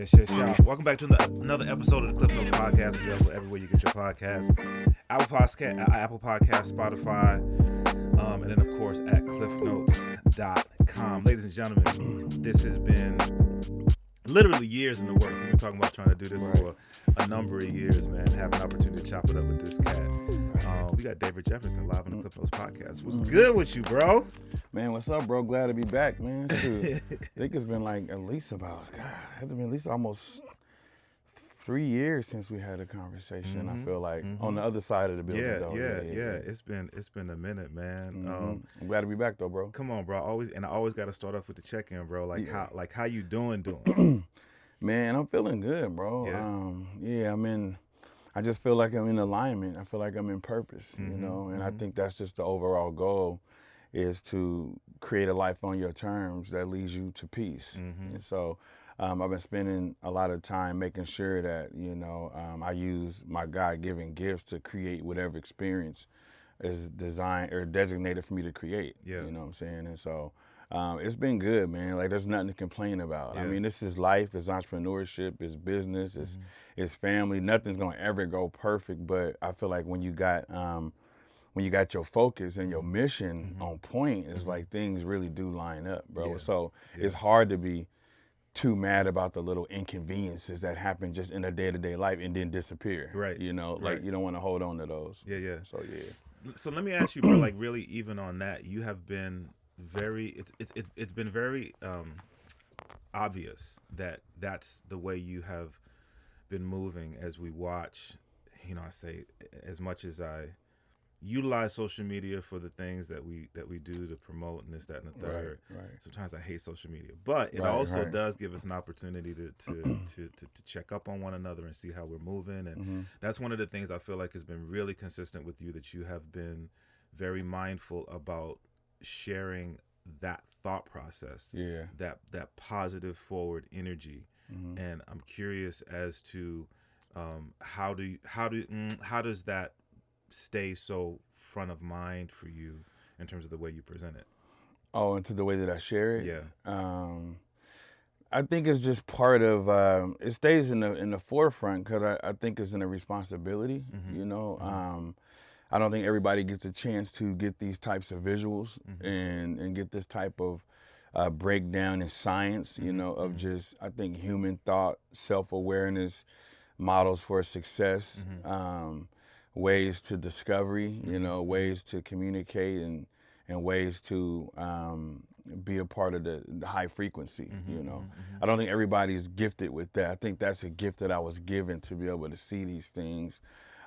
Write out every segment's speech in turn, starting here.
Shout. Welcome back to another episode of the Klyph Notes podcast, available everywhere you get your podcast. Apple Podcast, Spotify, and then of course at KlyphNotes.com. Ladies and gentlemen, this has been literally years in the works. We've been talking about trying to do this for a number of years, man. Have an opportunity to chop it up with this cat. We got David Jefferson live on the Klyph Notes podcast. What's good with you, bro? Man, what's up, bro? Glad to be back, man. Shoot. I think it's been like at least almost 3 years since we had a conversation. I feel like on the other side of the building. Yeah. It's been a minute, man. I'm glad to be back though, bro. Come on, bro. I always got to start off with the check-in, bro. How you doing? Man, I'm feeling good, bro. I just feel like I'm in alignment. I feel like I'm in purpose, you know, and I think that's just the overall goal, is to create a life on your terms that leads you to peace. And so I've been spending a lot of time making sure that, you know, I use my God-given gifts to create whatever experience is designed or designated for me to create. Yeah. You know what I'm saying? And so it's been good, man. Like, there's nothing to complain about. Yeah. I mean, this is life, it's entrepreneurship, it's business, it's family. Nothing's gonna ever go perfect, but I feel like when you got your focus and your mission on point, it's like things really do line up, bro. Yeah. So it's hard to be too mad about the little inconveniences that happen just in a day-to-day life and then disappear. Right. You know, like you don't want to hold on to those. Yeah. So let me ask you, bro, like really even on that, you have been it's been very obvious that that's the way you have been moving as we watch. You know, I say, as much as I utilize social media for the things that we do to promote and this, that, and the third. Right. Sometimes I hate social media, but it also does give us an opportunity to check up on one another and see how we're moving. And that's one of the things I feel like has been really consistent with you, that you have been very mindful about sharing that thought process, that positive forward energy. And I'm curious as to how does that stay so front of mind for you in terms of the way you present it? Oh, into the way that I share it? Yeah. I think it's just part of, it stays in the forefront because I think it's in a responsibility, you know. I don't think everybody gets a chance to get these types of visuals and get this type of breakdown in science, you know, of just, I think, human thought, self-awareness, models for success, ways to discovery, you know, ways to communicate and ways to be a part of the high frequency, you know. I don't think everybody's gifted with that. I think that's a gift that I was given, to be able to see these things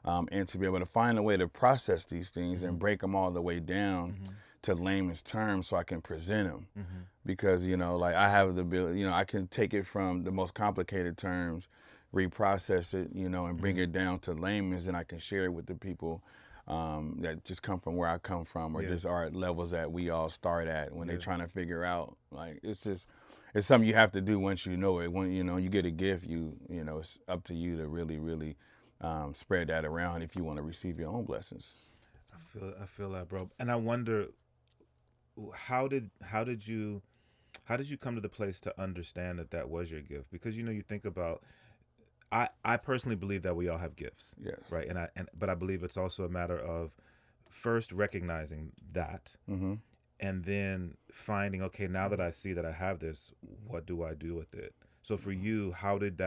and to be able to find a way to process these things and break them all the way down to layman's terms so I can present them. Because, you know, like I have the ability, you know, I can take it from the most complicated terms, reprocess it, you know, and bring it down to layman's, and I can share it with the people that just come from where I come from, or just are at levels that we all start at when they're trying to figure out. Like, it's something you have to do once you know it. When, you know, you get a gift, you know, it's up to you to really spread that around if you want to receive your own blessings. I feel that, bro. And I wonder, how did you come to the place to understand that was your gift? Because, you know, you think about, I personally believe that we all have gifts. Yes. Right. But I believe it's also a matter of first recognizing that, and then finding, okay, now that I see that I have this, what do I do with it? So for you, how did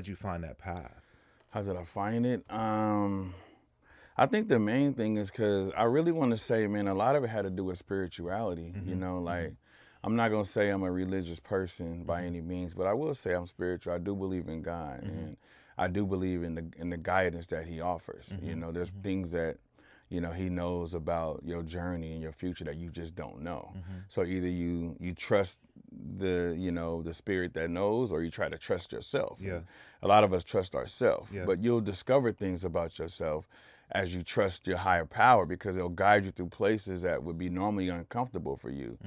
you find that path? How did I find it? I think the main thing is because I really want to say, man, a lot of it had to do with spirituality. You know, like, I'm not going to say I'm a religious person by any means, but I will say I'm spiritual. I do believe in God, and I do believe in the guidance that he offers. You know, there's things that, you know, he knows about your journey and your future that you just don't know. So either you trust the spirit that knows, or you try to trust yourself. Yeah. A lot of us trust ourselves, Yeah. but you'll discover things about yourself as you trust your higher power, because it'll guide you through places that would be normally uncomfortable for you.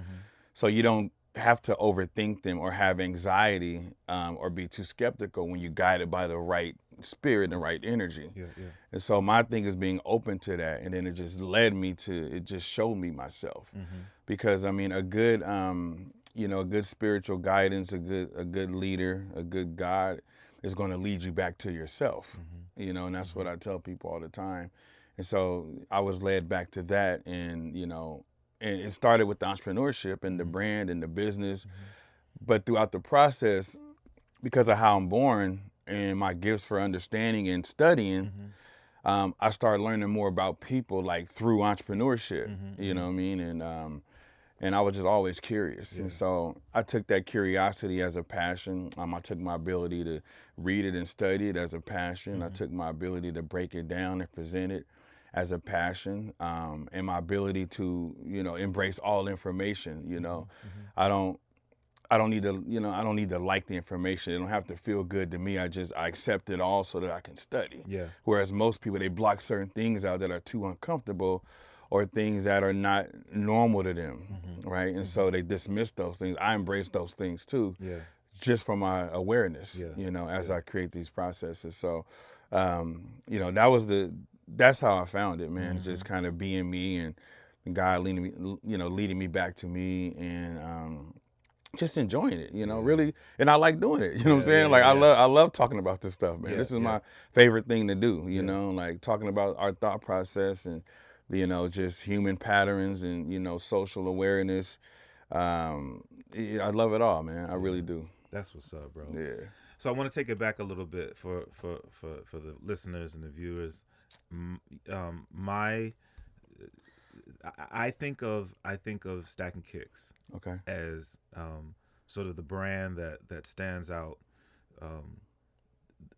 So you don't have to overthink them or have anxiety or be too skeptical when you're guided by the right spirit and the right energy. Yeah. And so my thing is being open to that, and then it just showed me myself. Because I mean, a good you know, a good spiritual guidance, a good leader, a good God is going to lead you back to yourself, you know, and that's what I tell people all the time. And so I was led back to that, and, you know, and it started with the entrepreneurship and the brand and the business. But throughout the process, because of how I'm born and my gifts for understanding and studying, I started learning more about people, like through entrepreneurship, you know what I mean? And I was just always curious. And so I took that curiosity as a passion. I took my ability to read it and study it as a passion. I took my ability to break it down and present it as a passion, and my ability to, you know, embrace all information. You know, I don't need to, you know, I don't need to like the information. It don't have to feel good to me. I accept it all so that I can study. Yeah. Whereas most people, they block certain things out that are too uncomfortable or things that are not normal to them, right? And so they dismiss those things. I embrace those things too, just from my awareness, you know, as I create these processes. So, you know, that's how I found it, man. Just kind of being me, and God leading me back to me, and just enjoying it, you know, really. And I like doing it, you know what I'm saying? Like, I love talking about this stuff, man. This is my favorite thing to do, you know, like talking about our thought process and, you know, just human patterns and, you know, social awareness. I love it all, man. I really do. That's what's up, bro. Yeah. So I want to take it back a little bit for the listeners and the viewers. I think of Stackin Kickz, okay, as sort of the brand that stands out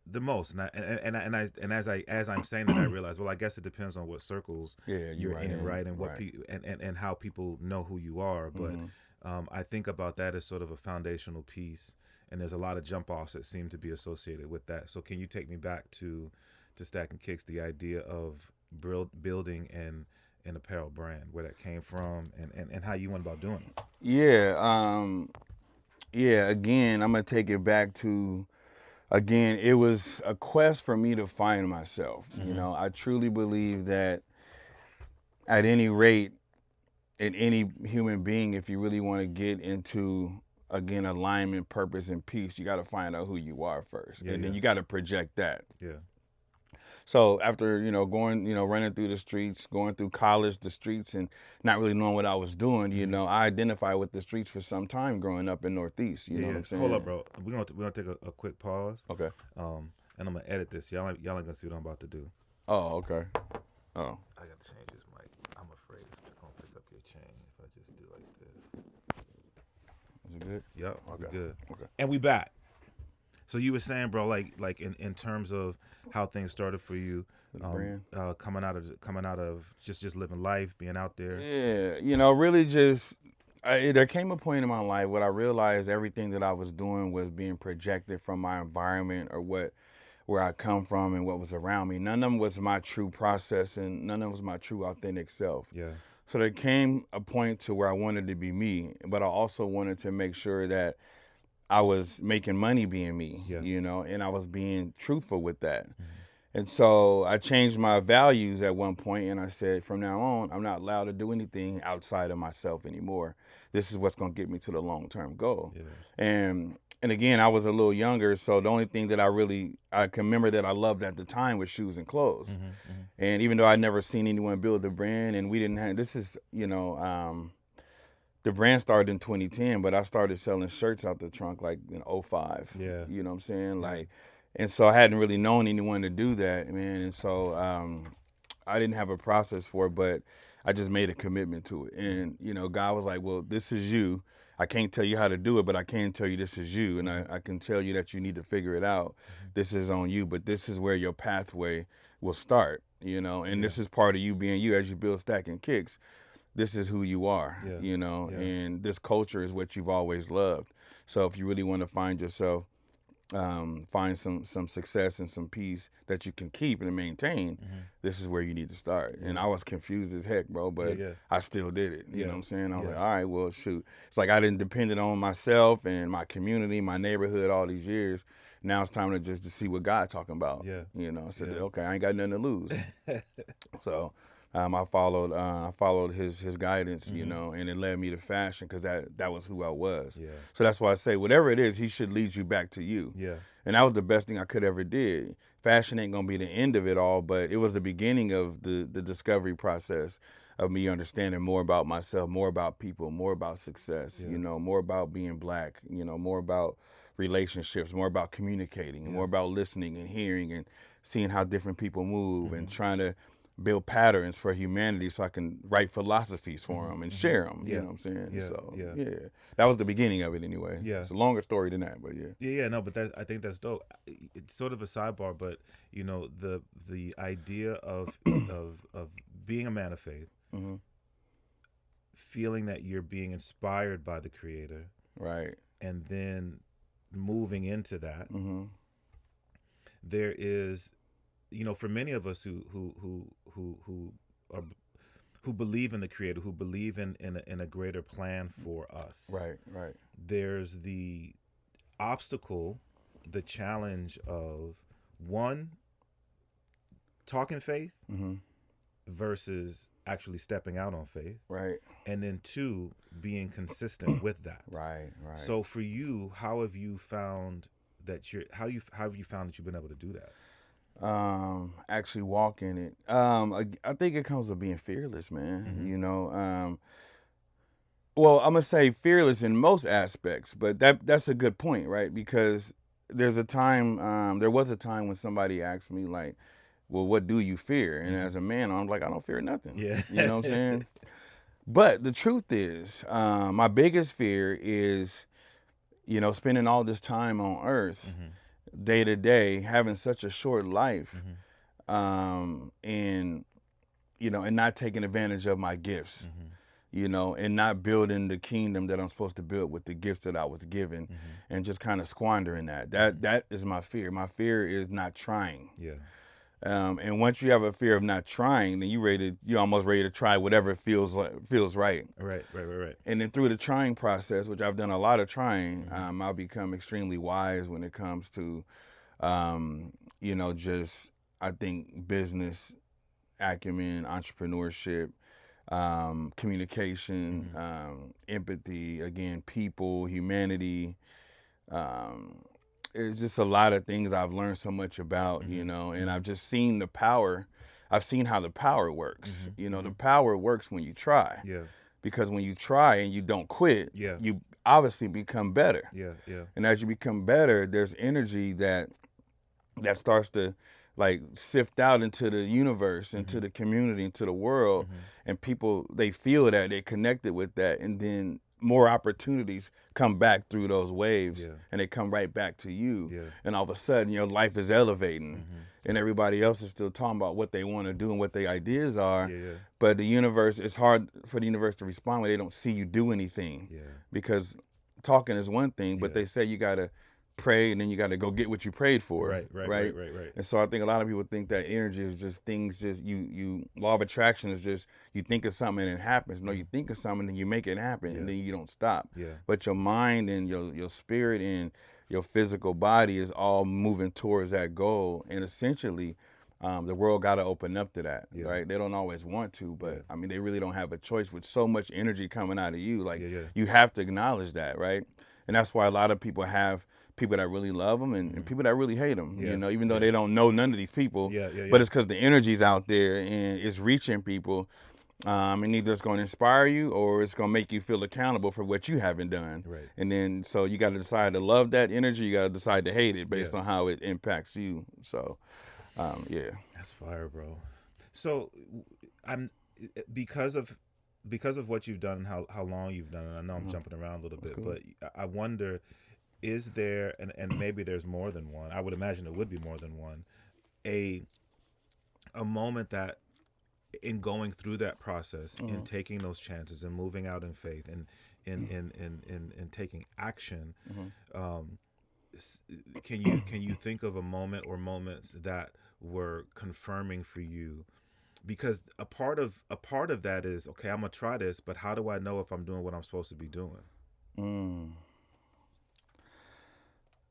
the most, and as I'm saying that, I realize, well, I guess it depends on what circles you're in, right, and what and how people know who you are. But I think about that as sort of a foundational piece, and there's a lot of jump offs that seem to be associated with that. So can you take me back to Stackin Kickz, the idea of building an apparel brand, where that came from, and how you went about doing it? Yeah, again, I'm going to take it back to, again, it was a quest for me to find myself. You know, I truly believe that at any rate, in any human being, if you really want to get into, again, alignment, purpose, and peace, you got to find out who you are first. And then you got to project that. Yeah. So after, you know, going, you know, running through the streets, going through college, the streets, and not really knowing what I was doing, you know, I identified with the streets for some time growing up in Northeast. You know what I'm saying? Hold up, bro. We're gonna take a quick pause. Okay. And I'm gonna edit this. Y'all ain't gonna see what I'm about to do. Oh, okay. Oh. I gotta change this mic. I'm afraid it's gonna pick up your chain if I just do like this. Is it good? Yep. Okay. We're good. Okay. And we back. So you were saying, bro, like in terms of how things started for you, coming out of just living life, being out there. Yeah, you know, really just there came a point in my life where I realized everything that I was doing was being projected from my environment or where I come from and what was around me. None of them was my true process, and none of them was my true authentic self. Yeah. So there came a point to where I wanted to be me, but I also wanted to make sure that I was making money being me, you know, and I was being truthful with that. And so I changed my values at one point, and I said, from now on, I'm not allowed to do anything outside of myself anymore. This is what's going to get me to the long-term goal. Yeah. And again, I was a little younger, so the only thing that I can remember that I loved at the time was shoes and clothes. And even though I'd never seen anyone build a brand, and we didn't have, this is, you know, the brand started in 2010, but I started selling shirts out the trunk like in 2005. Yeah. You know what I'm saying? Like, and so I hadn't really known anyone to do that, man. And so I didn't have a process for it, but I just made a commitment to it. And, you know, God was like, well, this is you. I can't tell you how to do it, but I can tell you this is you. And I can tell you that you need to figure it out. This is on you, but this is where your pathway will start, you know, and this is part of you being you as you build Stackin Kickz. This is who you are, you know, and this culture is what you've always loved. So if you really want to find yourself, find some success and some peace that you can keep and maintain, this is where you need to start. And I was confused as heck, bro, but I still did it. You know what I'm saying? I was like, all right, well, shoot. It's like I didn't depend on myself and my community, my neighborhood all these years. Now it's time to see what God's talking about. You know, I said, okay, I ain't got nothing to lose. So I followed his guidance, you know, and it led me to fashion because that was who I was. Yeah. So that's why I say whatever it is, he should lead you back to you. Yeah. And that was the best thing I could ever did. Fashion ain't gonna be the end of it all, but it was the beginning of the discovery process of me understanding more about myself, more about people, more about success, you know, more about being black, you know, more about relationships, more about communicating, more about listening and hearing and seeing how different people move and trying to build patterns for humanity so I can write philosophies for them and share them. You know what I'm saying? Yeah. So, yeah. That was the beginning of it anyway. Yeah. It's a longer story than that, but yeah. Yeah, no, but I think that's dope. It's sort of a sidebar, but you know, the idea of being a man of faith, feeling that you're being inspired by the Creator, right, and then moving into that, there is, you know, for many of us who believe in the Creator, who believe in a greater plan for us, right, there's the obstacle, the challenge of one, talking faith versus actually stepping out on faith, right, and then two, being consistent with that, right. So for you, how have you found that how have you found that you've been able to do that? Actually walk in it. I think it comes with being fearless, man. You know, well, I'm gonna say fearless in most aspects, but that's a good point, right? Because there was a time when somebody asked me like, well, what do you fear? And as a man, I'm like, I don't fear nothing. Yeah. You know what I'm saying? But the truth is, my biggest fear is, you know, spending all this time on earth, day to day, having such a short life, and, you know, and not taking advantage of my gifts, you know, and not building the kingdom that I'm supposed to build with the gifts that I was given, and just kind of squandering that. That is my fear. My fear is not trying. Yeah. And once you have a fear of not trying, then you're almost ready to try whatever feels right. Right. And then through the trying process, which I've done a lot of trying, I'll become extremely wise when it comes to, you know, just, I think, business acumen, entrepreneurship, communication, empathy, again, people, humanity. It's just a lot of things I've learned so much about, you know, and I've just seen the power. I've seen how the power works. You know, the power works when you try. Yeah. Because when you try and you don't quit, you obviously become better. Yeah. And as you become better, there's energy that starts to like sift out into the universe, into the community, into the world, and people, they feel that, they're connected with that, and then more opportunities come back through those waves, and they come right back to you, and all of a sudden your life is elevating, and everybody else is still talking about what they want to do and what their ideas are, but the universe, it's hard for the universe to respond when they don't see you do anything, because talking is one thing, but they say you gotta pray and then you got to go get what you prayed for. Right. And so I think a lot of people think that energy is just things, just you law of attraction is just you think of something and it happens. No, you think of something and you make it happen, and then you don't stop. But your mind and your spirit and your physical body is all moving towards that goal, and essentially the world got to open up to that, right? They don't always want to, but I mean, they really don't have a choice with so much energy coming out of you. Like you have to acknowledge that, right? And that's why a lot of people have people that really love them and people that really hate them, you know, even though they don't know none of these people, but it's because the energy's out there and it's reaching people, and either it's going to inspire you or it's going to make you feel accountable for what you haven't done. And then, so you got to decide to love that energy, you got to decide to hate it based on how it impacts you. So, That's fire, bro. So I'm, because of what you've done and how long you've done it, I know I'm jumping around a little bit, but I wonder, is there, and maybe there's more than one, I would imagine it would be more than one, a moment that in going through that process, in taking those chances and moving out in faith and in taking action, can you think of a moment or moments that were confirming for you? Because a part of that is, okay, I'm gonna try this, but how do I know if I'm doing what I'm supposed to be doing?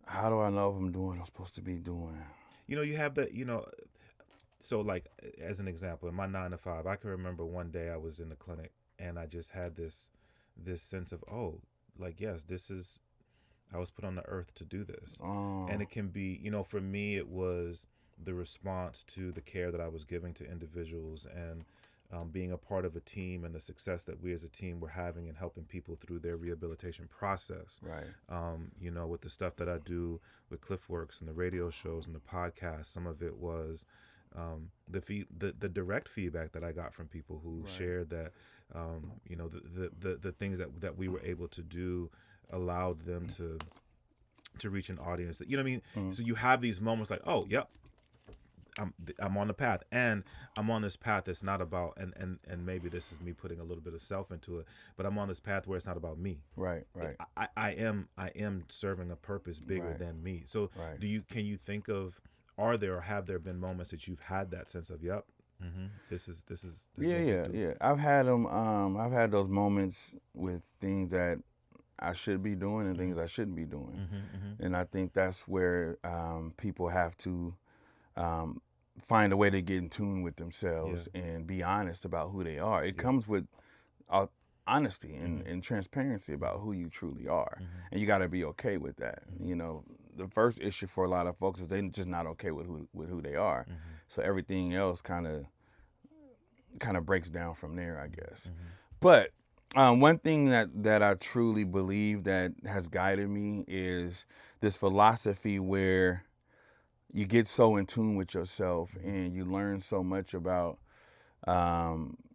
How do I know if I'm doing what I'm supposed to be doing? You know, you have that, you know, so like as an example, in my 9 to 5, I can remember one day I was in the clinic and I just had this sense of, oh, like, yes, this is, I was put on the earth to do this. And it can be, you know, for me, it was the response to the care that I was giving to individuals, and being a part of a team, and the success that we as a team were having and helping people through their rehabilitation process. Right. You know, with the stuff that I do with KlyphWorks and the radio shows and the podcast, some of it was the direct feedback that I got from people who shared that, you know, the things that we were able to do allowed them to reach an audience that, you know what I mean? So you have these moments like, oh, yep, I'm on the path, and I'm on this path that's not about, and maybe this is me putting a little bit of self into it, but I'm on this path where it's not about me. Right. I am serving a purpose bigger than me. So can you think of, are there or have there been moments that you've had that sense of, yep, this is Yeah. I've had them. I've had those moments with things that I should be doing and things I shouldn't be doing, and I think that's where people have to find a way to get in tune with themselves and be honest about who they are. It comes with honesty and transparency about who you truly are, and you got to be okay with that. You know, the first issue for a lot of folks is they're just not okay with who they are, so everything else kind of breaks down from there, I guess. But one thing that I truly believe that has guided me is this philosophy where you get so in tune with yourself and you learn so much about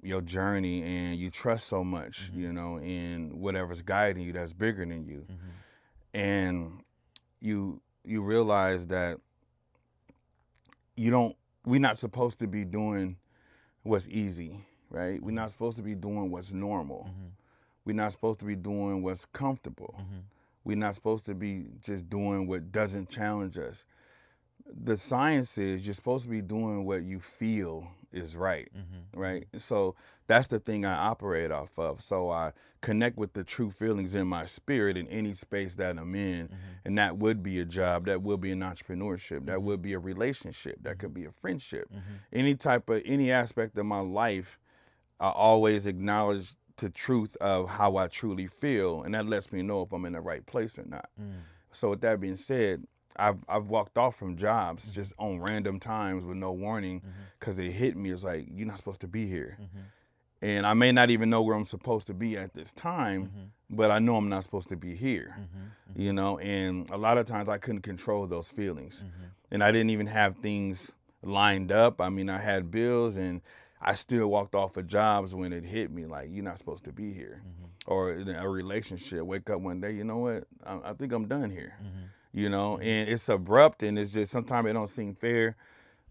your journey, and you trust so much, you know, in whatever's guiding you that's bigger than you. And you realize that we're not supposed to be doing what's easy, right? We're not supposed to be doing what's normal. We're not supposed to be doing what's comfortable. We're not supposed to be just doing what doesn't challenge us. The science is you're supposed to be doing what you feel is right, right? So that's the thing I operate off of. So I connect with the true feelings in my spirit in any space that I'm in, and that would be a job, that would be an entrepreneurship, that would be a relationship, that could be a friendship, any aspect of my life. I always acknowledge the truth of how I truly feel, and that lets me know if I'm in the right place or not. So with that being said, I've walked off from jobs just on random times with no warning, because it hit me. It's like, you're not supposed to be here. And I may not even know where I'm supposed to be at this time, but I know I'm not supposed to be here, you know? And a lot of times I couldn't control those feelings. And I didn't even have things lined up. I mean, I had bills, and I still walked off of jobs when it hit me, like, you're not supposed to be here. Or in a relationship, wake up one day, you know what? I think I'm done here. You know, and it's abrupt, and it's just, sometimes it don't seem fair,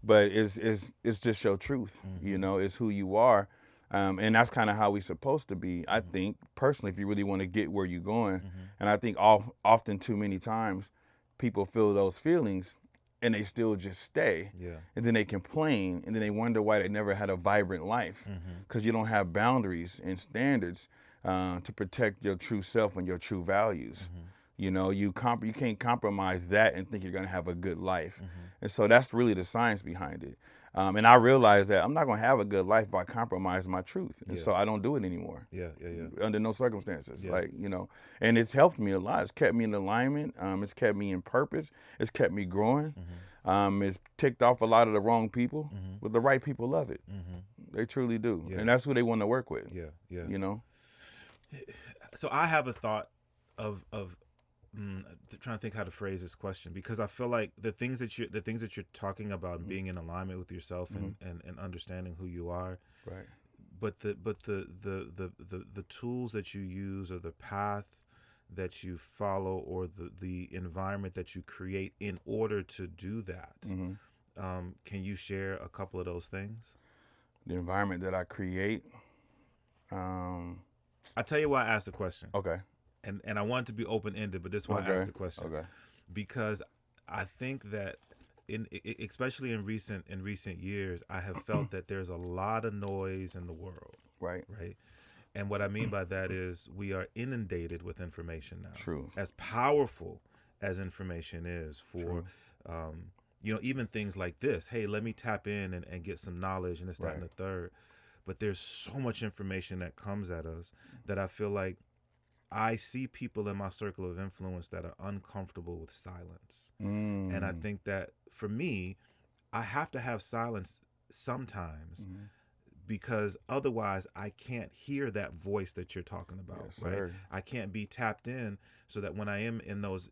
but it's just your truth. You know, it's who you are, and that's kind of how we're supposed to be. I think personally, if you really want to get where you're going, and I think often too many times people feel those feelings and they still just stay, and then they complain, and then they wonder why they never had a vibrant life, because you don't have boundaries and standards to protect your true self and your true values. You know, you can't compromise that and think you're going to have a good life. And so that's really the science behind it. And I realized that I'm not going to have a good life by compromising my truth. And so I don't do it anymore. Under no circumstances. Like, you know, and it's helped me a lot. It's kept me in alignment. It's kept me in purpose. It's kept me growing. It's ticked off a lot of the wrong people, but the right people love it. They truly do. And that's who they want to work with. You know? So I have a thought of trying to think how to phrase this question, because I feel like the things that you're talking about, and being in alignment with yourself, and understanding who you are, right? But the tools that you use, or the path that you follow, or the environment that you create in order to do that, can you share a couple of those things? The environment that I create. I'll tell you why I asked the question. Okay. And I want it to be open-ended, but this is why I asked the question. Okay. Because I think that especially in recent years, I have felt that there's a lot of noise in the world. Right. And what I mean by that is we are inundated with information now. True. As powerful as information is for even things like this. Hey, let me tap in and get some knowledge and this, that, Right. and the third. But there's so much information that comes at us that I feel like I see people in my circle of influence that are uncomfortable with silence. And I think that for me, I have to have silence sometimes, because otherwise I can't hear that voice that you're talking about, Yes, right? sir. I can't be tapped in, so that when I am in those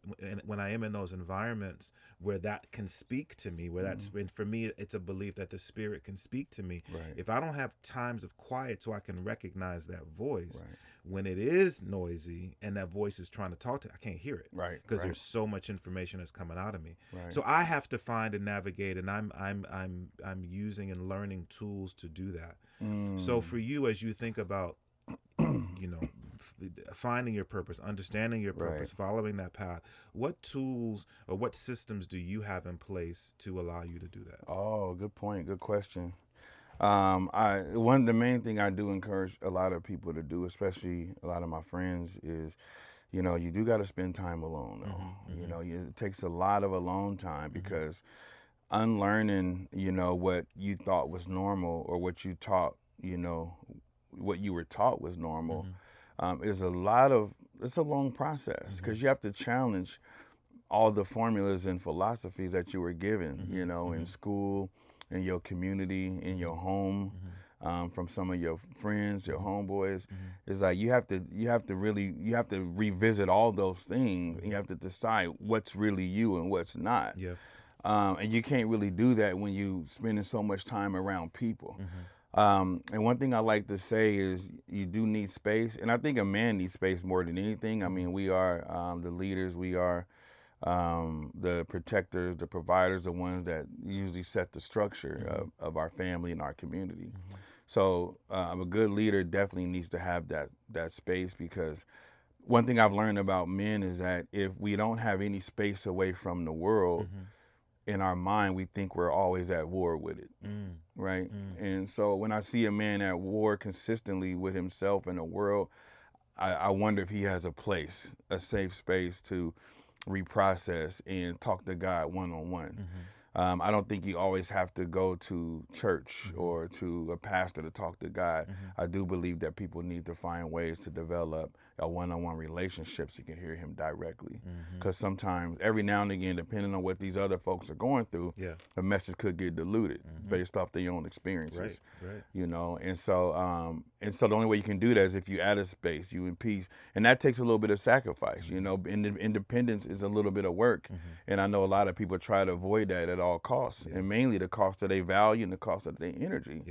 environments where that can speak to me, where that's, and for me it's a belief that the spirit can speak to me. Right. If I don't have times of quiet so I can recognize that voice, Right. when it is noisy and that voice is trying to talk to, I can't hear it, Right. because Right. there's so much information that's coming out of me. Right. So I have to find and navigate, and I'm using and learning tools to do that. So for you, as you think about, finding your purpose, understanding your purpose, Right. following that path, what tools or what systems do you have in place to allow you to do that? Oh, good point. Good question. The main thing I do encourage a lot of people to do, especially a lot of my friends, is, you do got to spend time alone, though. It takes a lot of alone time, because unlearning, what you thought was normal, or what you taught, what you were taught was normal, is it's a long process, because you have to challenge all the formulas and philosophies that you were given, in school, in your community, in your home, from some of your friends, your homeboys. It's like you have to revisit all those things, and you have to decide what's really you and what's not. Yeah. And you can't really do that when you spending so much time around people. And one thing I like to say is, you do need space, and I think a man needs space more than anything. I mean, we are the leaders, we are the protectors, the providers, the ones that usually set the structure of our family and our community. So a good leader definitely needs to have that space, because one thing I've learned about men is that if we don't have any space away from the world, in our mind, we think we're always at war with it, right? And so when I see a man at war consistently with himself and the world, I wonder if he has a place, a safe space to reprocess and talk to God one-on-one. I don't think you always have to go to church or to a pastor to talk to God. I do believe that people need to find ways to develop a one-on-one relationship so you can hear him directly. Because sometimes, every now and again, depending on what these other folks are going through, the message could get diluted based off their own experiences. Right. And so the only way you can do that is if you add a space, you in peace, and that takes a little bit of sacrifice. Independence is a little bit of work, and I know a lot of people try to avoid that at all costs, and mainly the cost of their value and the cost of their energy.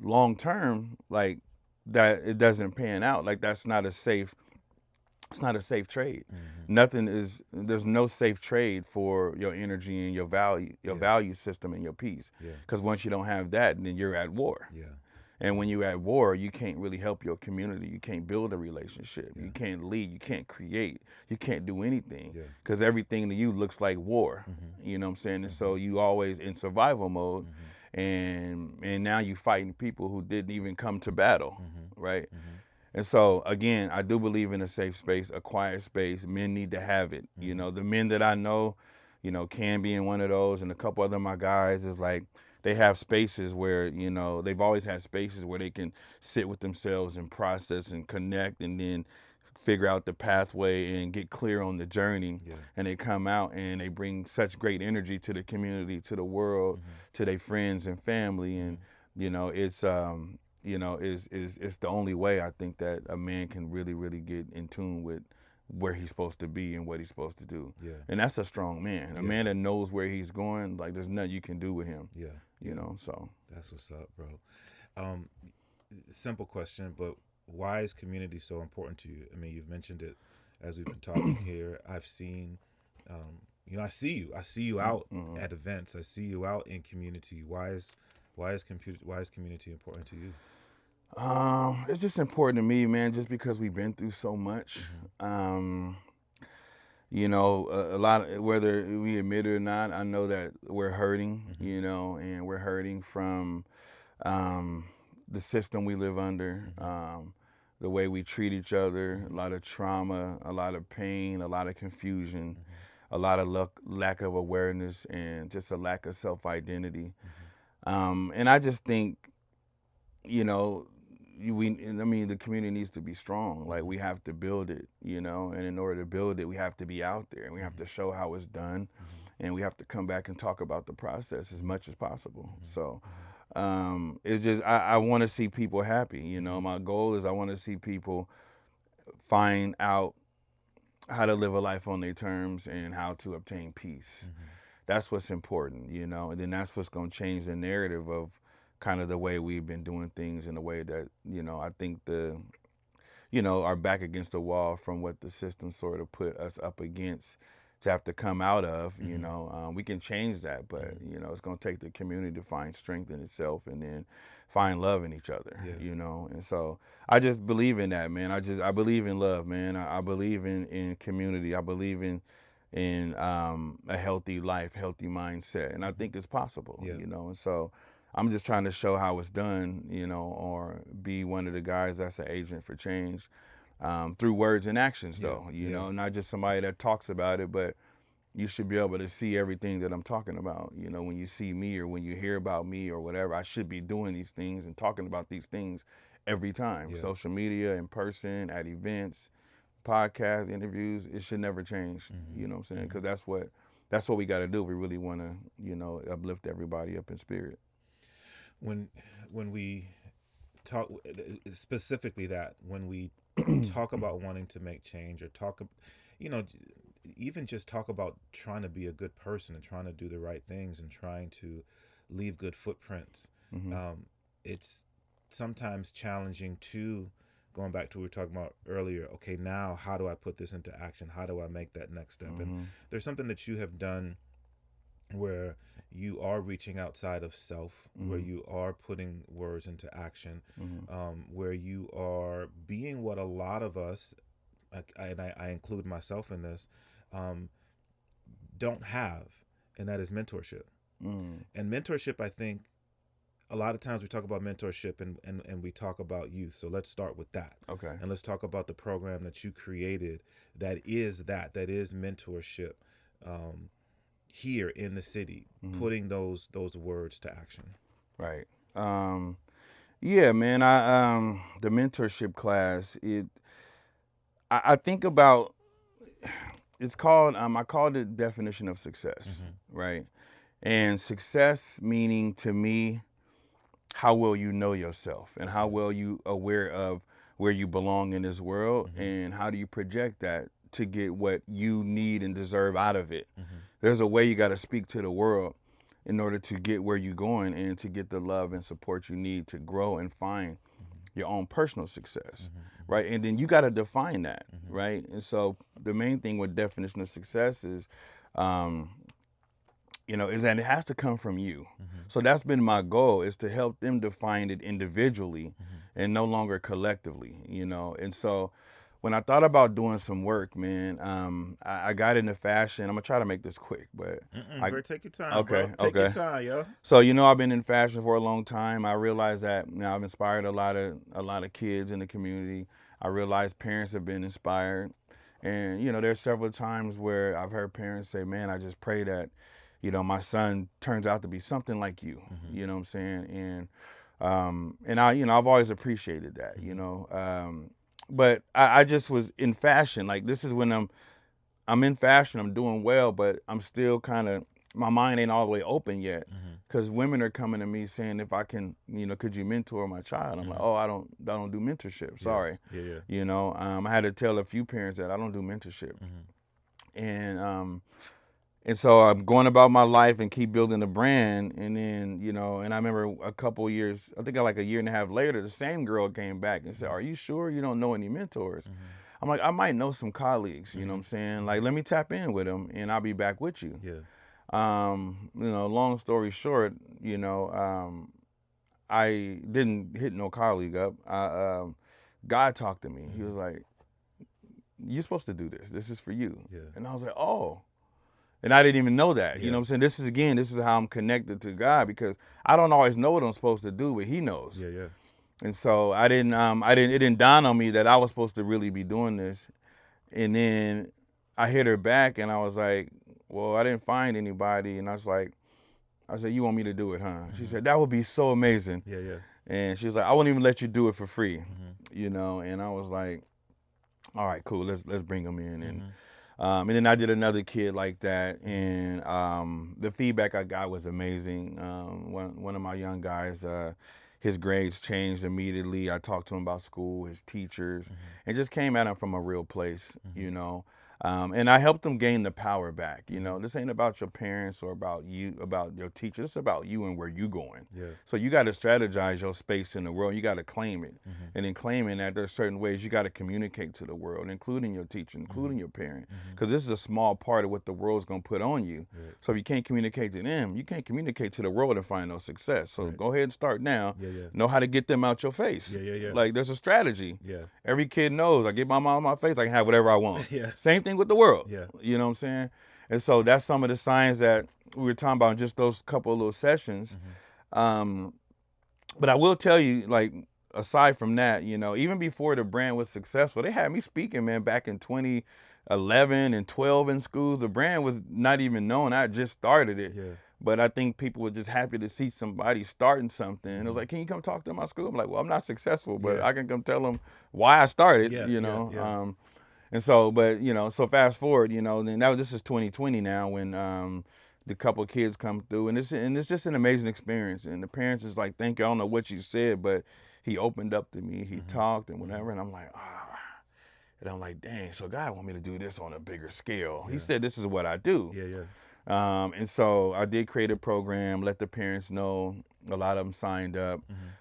Long term, like that, it doesn't pan out. Like that's not a safe. It's not a safe trade. There's no safe trade for your energy and your value system and your peace. Because once you don't have that, then you're at war. And when you're at war, you can't really help your community. You can't build a relationship. You can't lead. You can't create. You can't do anything, because everything to you looks like war. You know what I'm saying? And so you always in survival mode, and now you fighting people who didn't even come to battle, right? And so again, I do believe in a safe space, a quiet space. Men need to have it. The men that I know, can be in one of those, and a couple other of my guys is like, they have spaces where, they've always had spaces where they can sit with themselves and process and connect, and then figure out the pathway and get clear on the journey. And they come out and they bring such great energy to the community, to the world, to their friends and family. And, it's the only way I think that a man can really, really get in tune with where he's supposed to be and what he's supposed to do. And that's a strong man. A man that knows where he's going, like there's nothing you can do with him. So. That's what's up, bro. Simple question, but why is community so important to you? I mean, you've mentioned it as we've been talking here. I've seen, I see you out at events. I see you out in community. Why is community important to you? It's just important to me, man, just because we've been through so much. A lot, whether we admit it or not, I know that we're hurting, and we're hurting from the system we live under, the way we treat each other, a lot of trauma, a lot of pain, a lot of confusion. a lot of lack of awareness and just a lack of self-identity. And I just think, you know, the community needs to be strong. Like, we have to build it, you know, and in order to build it, we have to be out there and we have to show how it's done, and we have to come back and talk about the process as much as possible. So it's just, I want to see people happy. You know, my goal is I want to see people find out how to live a life on their terms and how to obtain peace. That's what's important, you know, and then that's what's going to change the narrative of kind of the way we've been doing things, in a way that, you know, I think are back against the wall from what the system sort of put us up against to have to come out of. You know, we can change that, but, you know, it's going to take the community to find strength in itself and then find love in each other, you know. And so I just believe in that, man. I believe in love, man. I believe in community. I believe in a healthy life, healthy mindset. And I think it's possible, you know. And so I'm just trying to show how it's done, you know, or be one of the guys that's an agent for change, through words and actions, though, you know, not just somebody that talks about it, but you should be able to see everything that I'm talking about. You know, when you see me or when you hear about me or whatever, I should be doing these things and talking about these things every time. Social media, in person, at events, podcasts, interviews, it should never change. You know what I'm saying? Because that's what we got to do. We really want to, you know, uplift everybody up in spirit. When we talk specifically that, when we talk about wanting to make change, or talk, you know, even just talk about trying to be a good person and trying to do the right things and trying to leave good footprints, it's sometimes challenging to, going back to what we were talking about earlier, okay, now how do I put this into action? How do I make that next step? And there's something that you have done where you are reaching outside of self, where you are putting words into action, where you are being what a lot of us, and I include myself in this, don't have, and that is mentorship. And mentorship, I think, a lot of times we talk about mentorship and we talk about youth. So let's start with that. Okay. And let's talk about the program that you created that is mentorship, here in the city, putting those words to action. Right. Yeah, man. I the mentorship class, I think about, it's called, I called it definition of success, right? And success meaning, to me, how well you know yourself and how well you aware of where you belong in this world, and how do you project that to get what you need and deserve out of it. There's a way you got to speak to the world in order to get where you're going and to get the love and support you need to grow and find your own personal success, right? And then you got to define that, right? And so the main thing with definition of success is, you know, is that it has to come from you. So that's been my goal, is to help them define it individually and no longer collectively, you know. And so when I thought about doing some work, man, I got into fashion. I'm gonna try to make this quick, but bro, take your time, bro. Take your time, yo. So, you know, I've been in fashion for a long time. I realized that, you know, I've inspired a lot of kids in the community. I realized parents have been inspired, and, you know, there's several times where I've heard parents say, "Man, I just pray that, you know, my son turns out to be something like you." You know what I'm saying? And I, you know, I've always appreciated that, you know. But I just was in fashion. Like, this is when I'm in fashion, I'm doing well, but I'm still kind of, my mind ain't all the way open yet, because women are coming to me saying, if I can, you know, could you mentor my child? I'm like, oh, I don't do mentorship. Sorry. You know, I had to tell a few parents that I don't do mentorship. And so I'm going about my life and keep building the brand. And then, you know, and I remember a couple of years, I think like a year and a half later, the same girl came back and said, "Are you sure you don't know any mentors?" I'm like, I might know some colleagues, you know what I'm saying? Like, let me tap in with them and I'll be back with you. You know, long story short, you know, I didn't hit no colleague up. God talked to me. He was like, "You're supposed to do this. This is for you." And I was like, oh. And I didn't even know that. You know what I'm saying? This is how I'm connected to God, because I don't always know what I'm supposed to do, but he knows. And so it didn't dawn on me that I was supposed to really be doing this. And then I hit her back and I was like, well, I didn't find anybody. And I said, you want me to do it, huh? She said, that would be so amazing. Yeah, yeah. And she was like, I won't even let you do it for free, you know? And I was like, all right, cool, let's bring them in. And then I did another kid like that, and the feedback I got was amazing. One of my young guys, his grades changed immediately. I talked to him about school, his teachers, and just came at him from a real place, you know. And I helped them gain the power back. You know, this ain't about your parents or about you, about your teacher. It's about you and where you going. Yeah. So you got to strategize your space in the world. You got to claim it. And in claiming that, there's certain ways you got to communicate to the world, including your teacher, including your parent. Because this is a small part of what the world's going to put on you. Right. So if you can't communicate to them, you can't communicate to the world and find no success. So go ahead and start now. Know how to get them out your face. Like, there's a strategy. Every kid knows, I get my mom out my face, I can have whatever I want. Same thing with the world. You know what I'm saying? And so that's some of the signs that we were talking about in just those couple of little sessions. But I will tell you, like, aside from that, you know, even before the brand was successful, they had me speaking, man, back in 2011 and 12 in schools. The brand was not even known. I just started it. But I think people were just happy to see somebody starting something. And it was like, can you come talk to my school? I'm like, well, I'm not successful, but I can come tell them why I started, you know. And so, but, you know, so fast forward, you know, then this is 2020 now, when the couple of kids come through, and it's just an amazing experience. And the parents is like, thank you. I don't know what you said, but he opened up to me, he talked and whatever. And I'm like, and I'm like, dang, so God want me to do this on a bigger scale. He said, this is what I do. And so I did create a program, let the parents know. A lot of them signed up.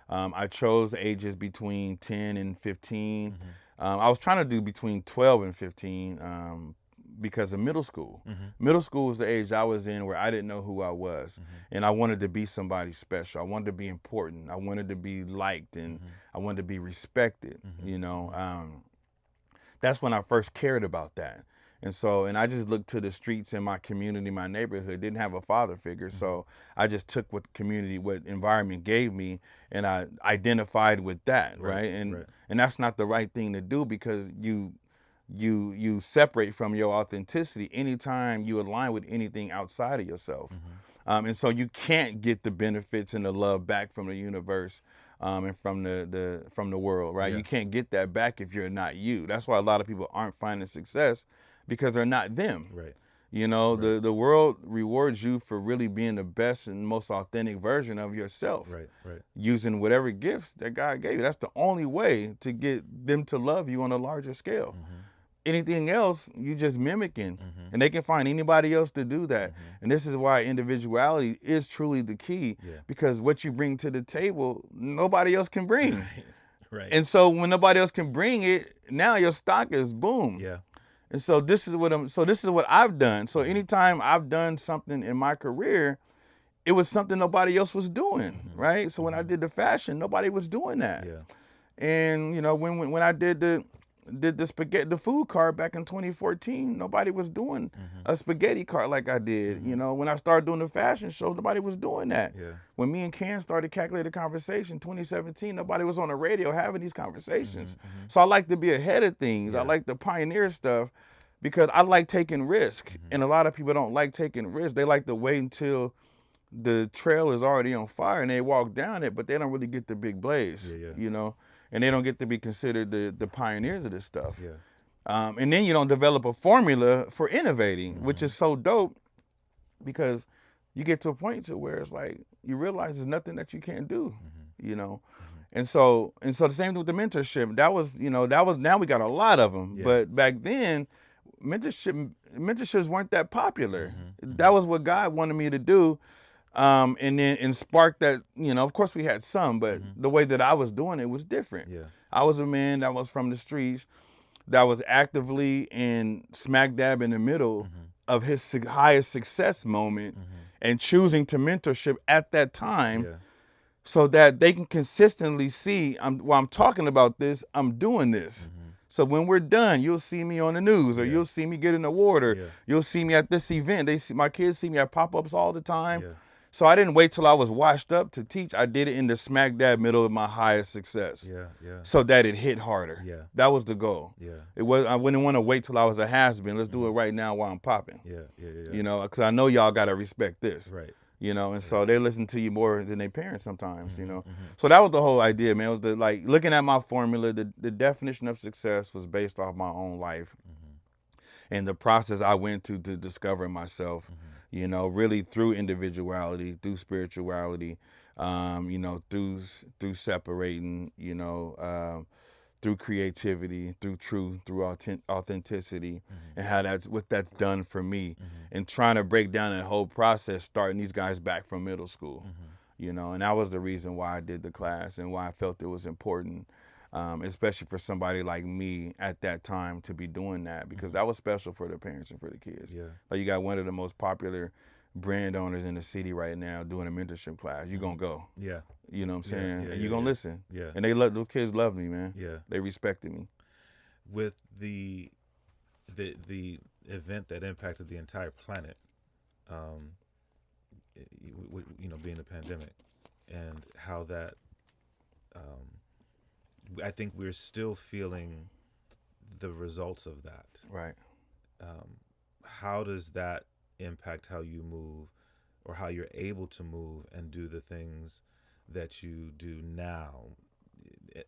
I chose ages between 10 and 15. I was trying to do between 12 and 15 because of middle school. Middle school was the age I was in where I didn't know who I was. And I wanted to be somebody special. I wanted to be important. I wanted to be liked, and I wanted to be respected, you know. That's when I first cared about that. And so, and I just looked to the streets in my community, my neighborhood, didn't have a father figure. So I just took what what environment gave me, and I identified with that, right? And that's not the right thing to do, because you separate from your authenticity anytime you align with anything outside of yourself. And so you can't get the benefits and the love back from the universe and from the world, right? You can't get that back if you're not you. That's why a lot of people aren't finding success, because they're not them. You know, the world rewards you for really being the best and most authentic version of yourself. Using whatever gifts that God gave you. That's the only way to get them to love you on a larger scale. Anything else, you just mimicking. And they can find anybody else to do that. And this is why individuality is truly the key, because what you bring to the table, nobody else can bring. And so when nobody else can bring it, now your stock is boom. And so this is what I've done. So anytime I've done something in my career, it was something nobody else was doing, right? So when I did the fashion, nobody was doing that. And you know, when I did the food cart back in 2014, nobody was doing a spaghetti cart like I did. You know, when I started doing the fashion show, nobody was doing that. When me and Ken started Calculated Conversation 2017, nobody was on the radio having these conversations. So I like to be ahead of things. I like to pioneer stuff, because I like taking risk. And a lot of people don't like taking risks. They like to wait until the trail is already on fire and they walk down it, but they don't really get the big blaze, you know, and they don't get to be considered the pioneers of this stuff. And then you don't develop a formula for innovating, which is so dope, because you get to a point to where it's like, you realize there's nothing that you can't do, you know? And so the same thing with the mentorship. That was now we got a lot of them, but back then, mentorships weren't that popular. That was what God wanted me to do. And sparked that, you know, of course we had some, but the way that I was doing it was different. I was a man that was from the streets, that was actively in smack dab in the middle of his highest success moment, and choosing to mentorship at that time, so that they can consistently see, while I'm talking about this, I'm doing this. So when we're done, you'll see me on the news, or you'll see me get an award, or you'll see me at this event. My kids see me at pop-ups all the time. So I didn't wait till I was washed up to teach. I did it in the smack dab middle of my highest success. Yeah, yeah. So that it hit harder. Yeah. That was the goal. Yeah. I wouldn't want to wait till I was a has-been. Let's do it right now while I'm popping. Yeah, yeah, yeah. You know, because I know y'all got to respect this. Right. You know, and so they listen to you more than their parents sometimes, you know. So that was the whole idea, man. It was like looking at my formula, the definition of success was based off my own life and the process I went to discover myself, you know, really through individuality, through spirituality, you know, through separating, you know, through creativity, through truth, through authenticity, and how what that's done for me, and trying to break down that whole process, starting these guys back from middle school, you know, and that was the reason why I did the class and why I felt it was important, especially for somebody like me at that time to be doing that, because that was special for the parents and for the kids. Yeah. Like you got one of the most popular brand owners in the city right now doing a mentorship class. You're gonna go. Yeah. You know what I'm saying? Yeah, and you're gonna listen. Yeah. And those kids loved me, man. Yeah. They respected me. With the event that impacted the entire planet, you know, being the pandemic, and how that, I think we're still feeling the results of that. Right. How does that impact how you move, or how you're able to move and do the things that you do now?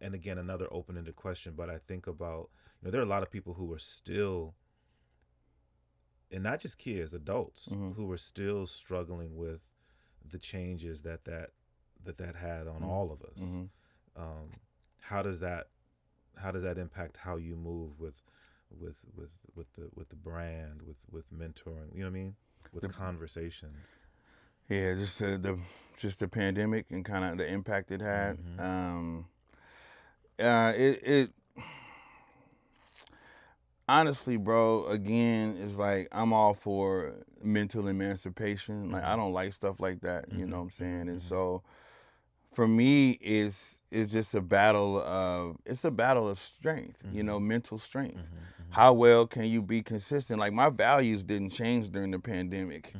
And again, another open-ended question, but I think about, you know, there are a lot of people who are still, and not just kids, adults, who are still struggling with the changes that had on all of us. How does that impact how you move with the brand, with mentoring, you know what I mean? With conversations. Yeah, just the pandemic and kind of the impact it had. It honestly, bro, again, it's like I'm all for mental emancipation. Like I don't like stuff like that, you know what I'm saying? And so for me, it's just a battle of strength, you know, mental strength. How well can you be consistent? Like my values didn't change during the pandemic.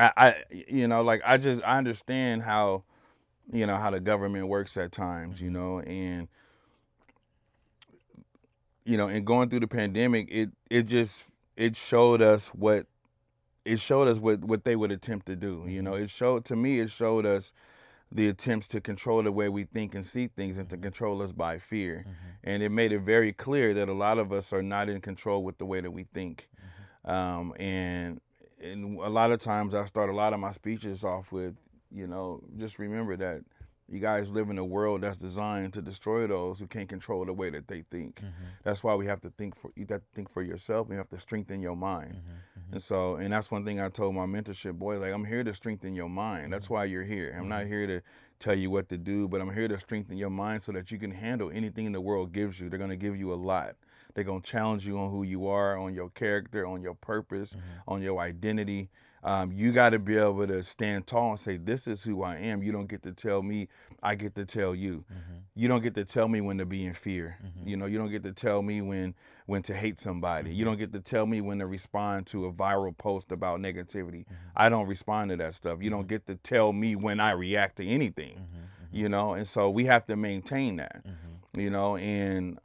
I you know, like I understand how, you know, how the government works at times, you know, and you know, and going through the pandemic, it showed us what they would attempt to do. You know, it showed us the attempts to control the way we think and see things, and to control us by fear. And it made it very clear that a lot of us are not in control with the way that we think. And a lot of times I start a lot of my speeches off with, you know, just remember that you guys live in a world that's designed to destroy those who can't control the way that they think. That's why you have to think for yourself, and you have to strengthen your mind. And that's one thing I told my mentorship boy, like, I'm here to strengthen your mind. That's why you're here. I'm not here to tell you what to do, but I'm here to strengthen your mind so that you can handle anything the world gives you. They're going to give you a lot. They're going to challenge you on who you are, on your character, on your purpose, on your identity. You got to be able to stand tall and say, this is who I am. You don't get to tell me, I get to tell you. You don't get to tell me when to be in fear. You know, you don't get to tell me when to hate somebody. You don't get to tell me when to respond to a viral post about negativity. I don't respond to that stuff. You don't get to tell me when I react to anything. You know, and so we have to maintain that. You know, and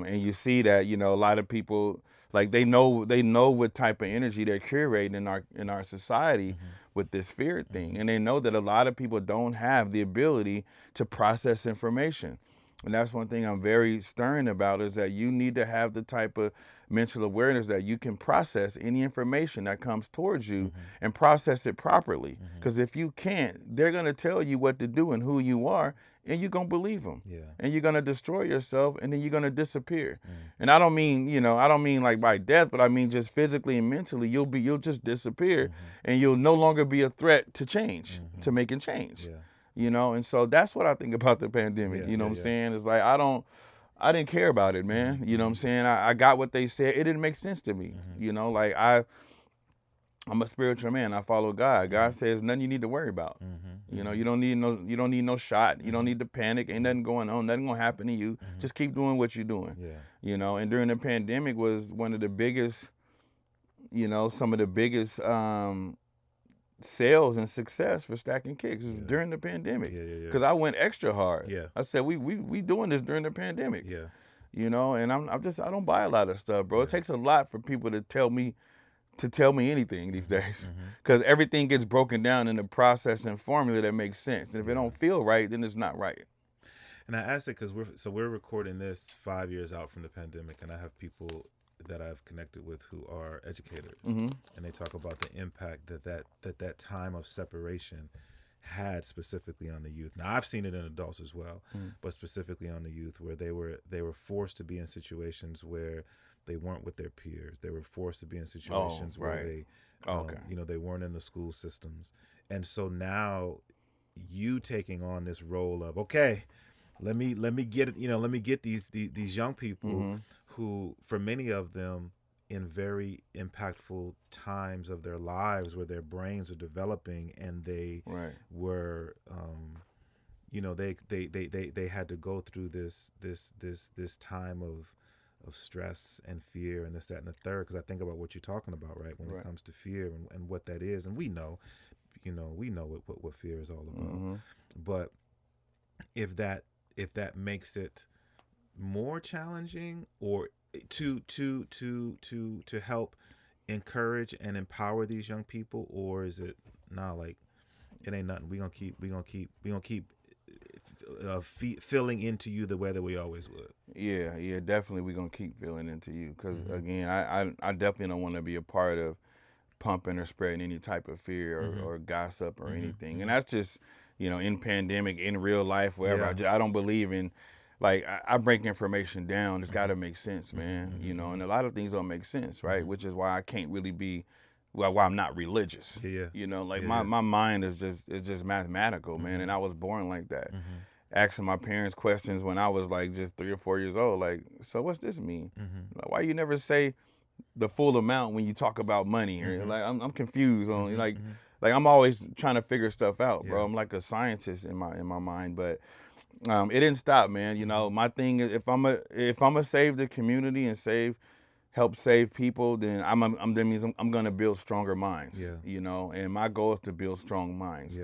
you see that, you know, a lot of people, like they know what type of energy they're curating in our society with this fear thing, and they know that a lot of people don't have the ability to process information. And that's one thing I'm very stern about, is that you need to have the type of mental awareness that you can process any information that comes towards you and process it properly. Because if you can't, they're going to tell you what to do and who you are, and you're going to believe them. And you're going to destroy yourself, and then you're going to disappear. And I don't mean, you know, I don't mean like by death, but I mean just physically and mentally, you'll just disappear, and you'll no longer be a threat to change, to making change. You know, and so that's what I think about the pandemic. You know what I'm saying? It's like I didn't care about it, man. You know what I'm saying? I got what they said. It didn't make sense to me. You know, like I'm a spiritual man. I follow God. God says nothing you need to worry about. You know, you don't need no shot. You don't need to panic. Ain't nothing going on. Nothing gonna happen to you. Just keep doing what you're doing. You know, and during the pandemic was one of the biggest, you know, some of the biggest sales and success for Stackin Kickz during the pandemic. Because I went extra hard. I said we doing this during the pandemic. You know, and I don't buy a lot of stuff, bro. It takes a lot for people to tell me anything these days, because everything gets broken down in a process and formula that makes sense. And if it don't feel right, then it's not right. And I asked it because we're recording this 5 years out from the pandemic, and I have people that I've connected with who are educators, and they talk about the impact that time of separation had specifically on the youth. Now I've seen it in adults as well, but specifically on the youth, where they were forced to be in situations where they weren't with their peers. They were forced to be in situations where they, you know, they weren't in the school systems. And so now you taking on this role of, okay, let me get it, you know, let me get these young people who, for many of them, in very impactful times of their lives where their brains are developing, and they were, you know, they had to go through this time of stress and fear and this, that, and the third. Because I think about what you're talking about, right? When it comes to fear and what that is, and we know what fear is all about. But if that makes it more challenging, or to help encourage and empower these young people, or is it like it ain't nothing? We gonna keep filling into you the way that we always would. Yeah, definitely. We're gonna keep filling into you, because again, I definitely don't want to be a part of pumping or spreading any type of fear or gossip or anything. And that's just, you know, in pandemic, in real life, wherever. I don't believe in, like, I break information down. It's got to make sense, man. You know, and a lot of things don't make sense, right? Which is why I can't really be, why I'm not religious. You know, like my mind is just mathematical, man. And I was born like that. Asking my parents questions when I was like just 3 or 4 years old, like, so what's this mean? Like, why you never say the full amount when you talk about money? Or like, I'm confused on like I'm always trying to figure stuff out, bro. I'm like a scientist in my mind, but it didn't stop, man. You know, my thing is, if I'm a save the community and help save people, then that means I'm gonna build stronger minds. You know, and my goal is to build strong minds.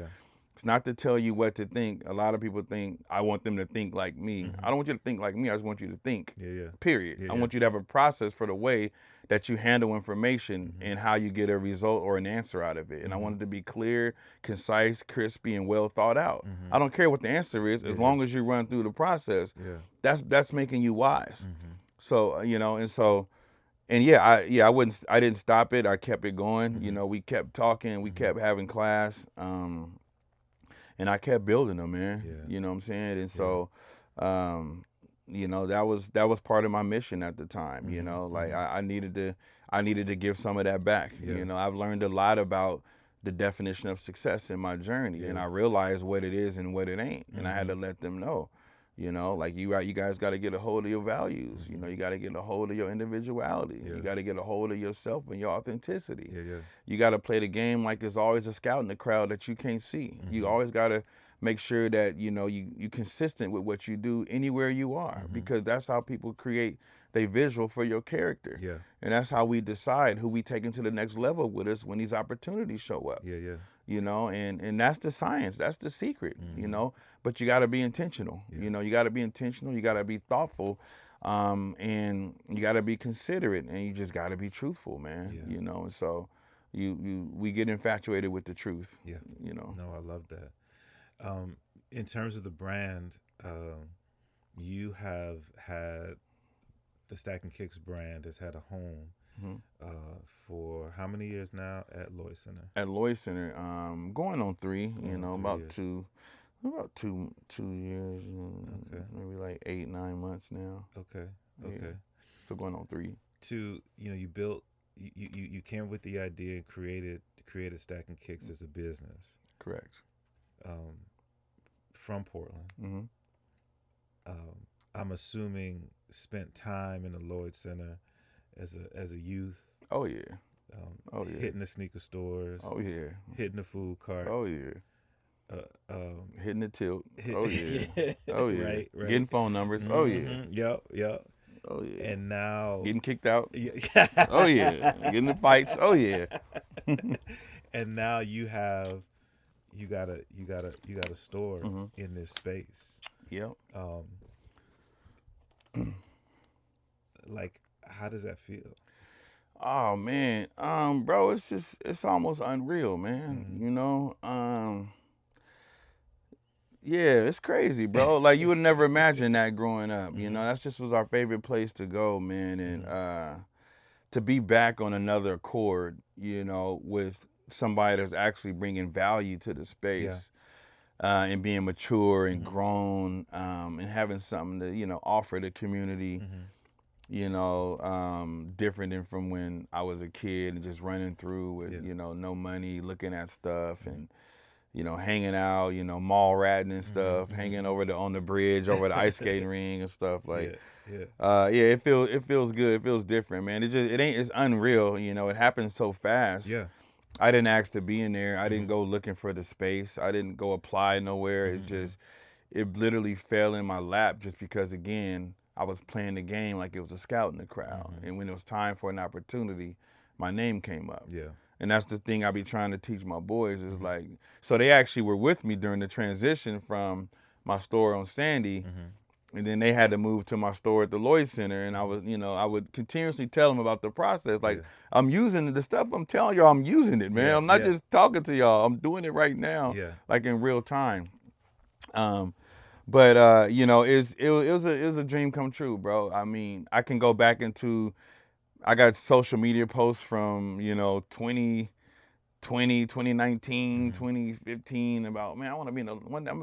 It's not to tell you what to think. A lot of people think I want them to think like me. I don't want you to think like me. I just want you to think. Period. I want you to have a process for the way that you handle information and how you get a result or an answer out of it. And I want it to be clear, concise, crispy, and well thought out. I don't care what the answer is, as long as you run through the process. That's making you wise. So, you know, and I didn't stop it. I kept it going. You know, we kept talking, we kept having class. And I kept building them, man. You know what I'm saying? And so, you know, that was part of my mission at the time. You know, like I needed to give some of that back. You know, I've learned a lot about the definition of success in my journey, and I realized what it is and what it ain't, and I had to let them know. You know, like you guys got to get a hold of your values. You know, you got to get a hold of your individuality. You got to get a hold of yourself and your authenticity. You got to play the game like there's always a scout in the crowd that you can't see. You always got to make sure that, you know, you consistent with what you do anywhere you are, because that's how people create their visual for your character. And that's how we decide who we take into the next level with us when these opportunities show up. You know, and that's the science, that's the secret, you know, but you got to be intentional. You know, you got to be intentional, you got to be thoughtful, and you got to be considerate, and you just got to be truthful, man. You know, and so we get infatuated with the truth. You know. No, I love that. In terms of the brand, you have had the Stackin Kickz brand has had a home for how many years now at Lloyd Center? At Lloyd Center, going on 3. You know, about 2 years, maybe like 8-9 months now. Okay. So going on 3. You know, you built, you came with the idea and created Stackin Kickz as a business. Correct. From Portland. I'm assuming spent time in the Lloyd Center as a youth. Oh yeah. Hitting the sneaker stores. Oh yeah. Hitting the food cart. Oh yeah. Hitting the tilt. Oh yeah. Oh yeah. Right. Getting phone numbers. Oh yeah. Yep. Oh yeah. And now getting kicked out. Oh yeah. Getting the fights. Oh yeah. And now you got a store in this space. Yep. Like, how does that feel? Oh man, bro, it's almost unreal, man. You know, yeah, it's crazy, bro. Like you would never imagine that growing up. You know, that's just was our favorite place to go, man. And to be back on another accord, you know, with somebody that's actually bringing value to the space, and being mature and grown, and having something to, you know, offer the community. You know, different than from when I was a kid and just running through with, you know, no money, looking at stuff and, you know, hanging out, you know, mall ratting and stuff, hanging over on the bridge, over the ice skating ring and stuff. Like, it feels good. It feels different, man. It's unreal. You know, it happens so fast. Yeah. I didn't ask to be in there. I didn't go looking for the space. I didn't go apply nowhere. It literally fell in my lap just because, again, I was playing the game like it was a scout in the crowd. And when it was time for an opportunity, my name came up. Yeah. And that's the thing I be trying to teach my boys is like, so they actually were with me during the transition from my store on Sandy. And then they had to move to my store at the Lloyd Center. And I was, you know, I would continuously tell them about the process. Like, I'm using the stuff I'm telling y'all, I'm using it, man. I'm not just talking to y'all. I'm doing it right now, like in real time. But you know, it was a dream come true, bro. I mean, I can go back into, I got social media posts from, you know, 2020, 2019, 2015 about, man, I'm gonna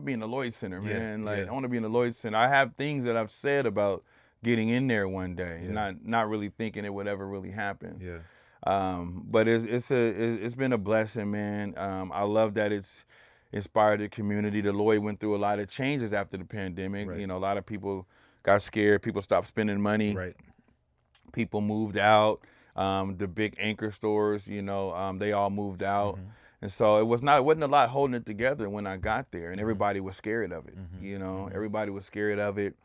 be in the Lloyd Center, man. Like, I want to be in the Lloyd Center. I have things that I've said about getting in there one day, not really thinking it would ever really happen. But it's been a blessing, man. I love that it's inspired the community. The Lloyd went through a lot of changes after the pandemic. You know, a lot of people got scared. People stopped spending money. People moved out. The big anchor stores, you know, they all moved out. And so it wasn't a lot holding it together when I got there, and everybody was scared of it. You know, everybody was scared of it.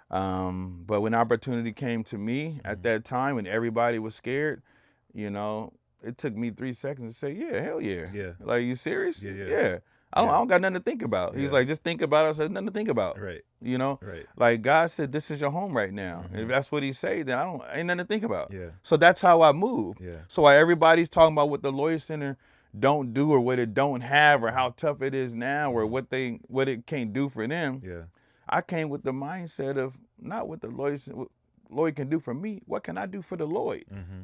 But when opportunity came to me at that time and everybody was scared, you know, it took me 3 seconds to say, yeah, hell yeah. Like, you serious? Yeah. I don't got nothing to think about. He's like, just think about it. I said, nothing to think about. You know? Like, God said, this is your home right now. And if that's what he said, then ain't nothing to think about. So that's how I move. So while everybody's talking about what the Lloyd Center don't do or what it don't have or how tough it is now or what it can't do for them, I came with the mindset of not what the Lloyd can do for me. What can I do for the Lloyd?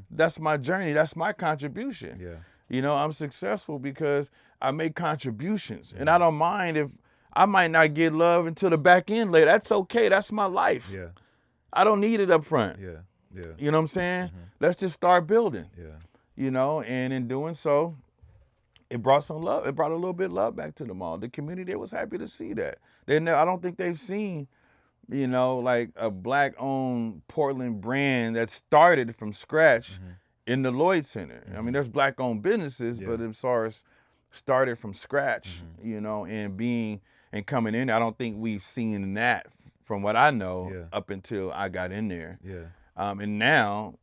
That's my journey. That's my contribution. You know, I'm successful because I make contributions. And I don't mind if I might not get love until the back end later. That's okay. That's my life. I don't need it up front. You know what I'm saying? Let's just start building. You know, and in doing so, it brought some love. It brought a little bit of love back to the mall. The community was happy to see that. I don't think they've seen, you know, like a Black-owned Portland brand that started from scratch in the Lloyd Center. I mean, there's Black-owned businesses, but as far as started from scratch, you know, and coming in, I don't think we've seen that from what I know up until I got in there. And now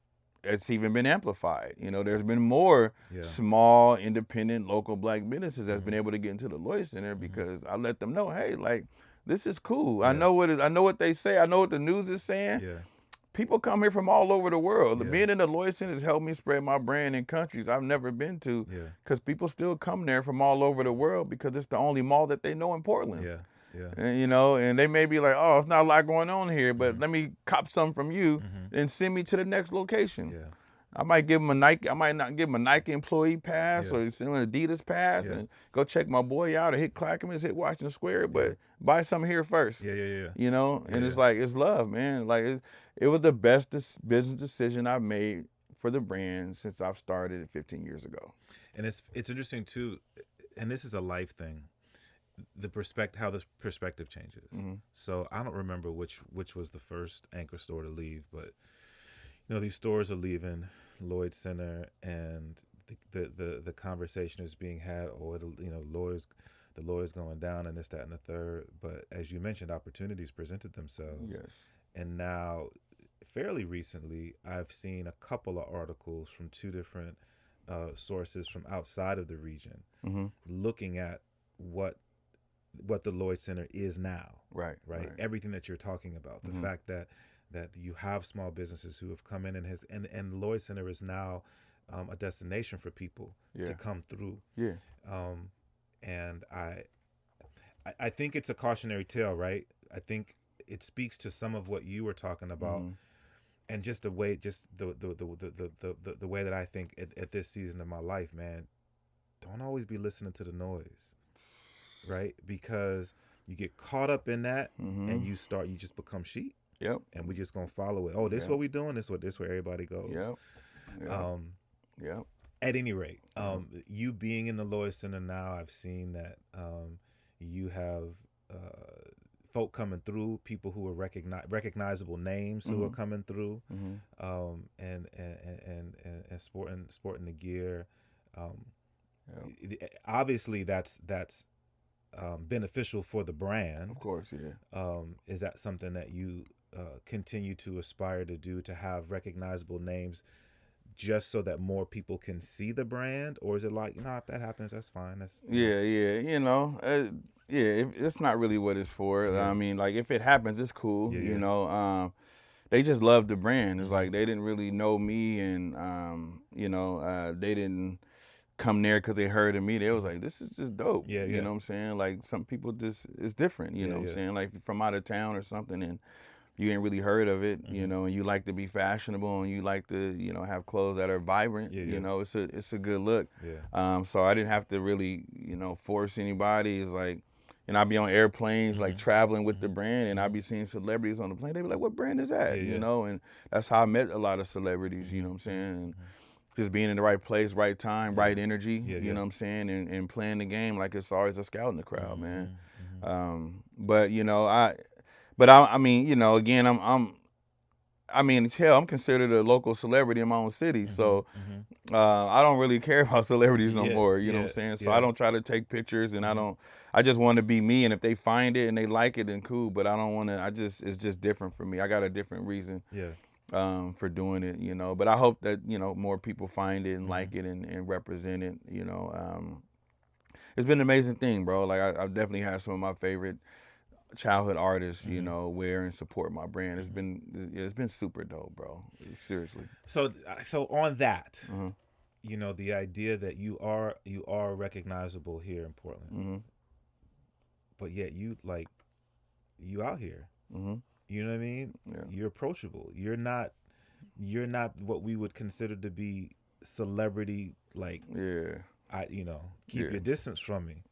it's even been amplified. You know, there's been more small, independent, local Black businesses that's been able to get into the Lloyd Center because I let them know, hey, like, this is cool. I know what they say. I know what the news is saying. People come here from all over the world. Being in the Lloyd Center has helped me spread my brand in countries I've never been to because people still come there from all over the world because it's the only mall that they know in Portland. And, you know, and they may be like, oh, it's not a lot going on here, but let me cop some from you and send me to the next location. I might give them a Nike. I might not give them a Nike employee pass or send them an Adidas pass and go check my boy out or hit Clackamas, hit Washington Square, but buy something here first. You know, and it's like, it's love, man. Like, it was the best business decision I've made for the brand since I've started 15 years ago. And it's interesting too, and this is a life thing. How the perspective changes. So I don't remember which was the first anchor store to leave, but you know, these stores are leaving Lloyd Center, and the conversation is being had. Oh, you know, the Lloyd's going down, and this, that, and the third. But as you mentioned, opportunities presented themselves. And now, fairly recently, I've seen a couple of articles from two different sources from outside of the region, mm-hmm. looking at what the Lloyd Center is now. Right. Everything that you're talking about, the mm-hmm. fact that you have small businesses who have come in and Lloyd Center is now a destination for people to come through. Yeah. And I think it's a cautionary tale, right? I think it speaks to some of what you were talking about, mm-hmm. and just the way that I think at this season of my life, man, don't always be listening to the noise, right? Because you get caught up in that, mm-hmm. and you just become sheep. Yep. And we just gonna follow it. Oh, this is what we doing. This where everybody goes. Yep. Yep. At any rate, you being in the Lloyd Center now, I've seen that you have folk coming through, people who are recognizable names who are coming through, and sporting the gear. Obviously, that's beneficial for the brand. Of course, yeah. Is that something that you continue to aspire to do, to have recognizable names, just so that more people can see the brand? Or is it like, if that happens, that's fine. That's it's not really what it's for. I mean, like, if it happens, it's cool. They just love the brand. It's like they didn't really know me, and they didn't come there because they heard of me. They was like, this is just dope. You know what I'm saying? Like, some people just, it's different. You know what I'm saying? Like, if you're from out of town or something and you ain't really heard of it, and you like to be fashionable, and you like to, have clothes that are vibrant, it's a good look. So I didn't have to really, force anybody. It's like, and I'd be on airplanes, like, traveling with the brand, and I'd be seeing celebrities on the plane. They'd be like, what brand is that? And that's how I met a lot of celebrities, you know what I'm saying? And just being in the right place, right time, right energy, you know what I'm saying? And playing the game like it's always a scout in the crowd, man. But I mean, again, I'm considered a local celebrity in my own city, so I don't really care about celebrities no more. You know what I'm saying? So I don't try to take pictures, and I just want to be me. And if they find it and they like it, then cool. But I don't want to. It's just different for me. I got a different reason. For doing it, But I hope that more people find it and like it and represent it. It's been an amazing thing, bro. Like, I've definitely had some of my favorite childhood artists, wear and support my brand. It's been super dope, bro. Seriously. So on that, the idea that you are recognizable here in Portland, but yet you out here. You know what I mean? Yeah. You're approachable. You're not what we would consider to be celebrity. Like, keep your distance from me.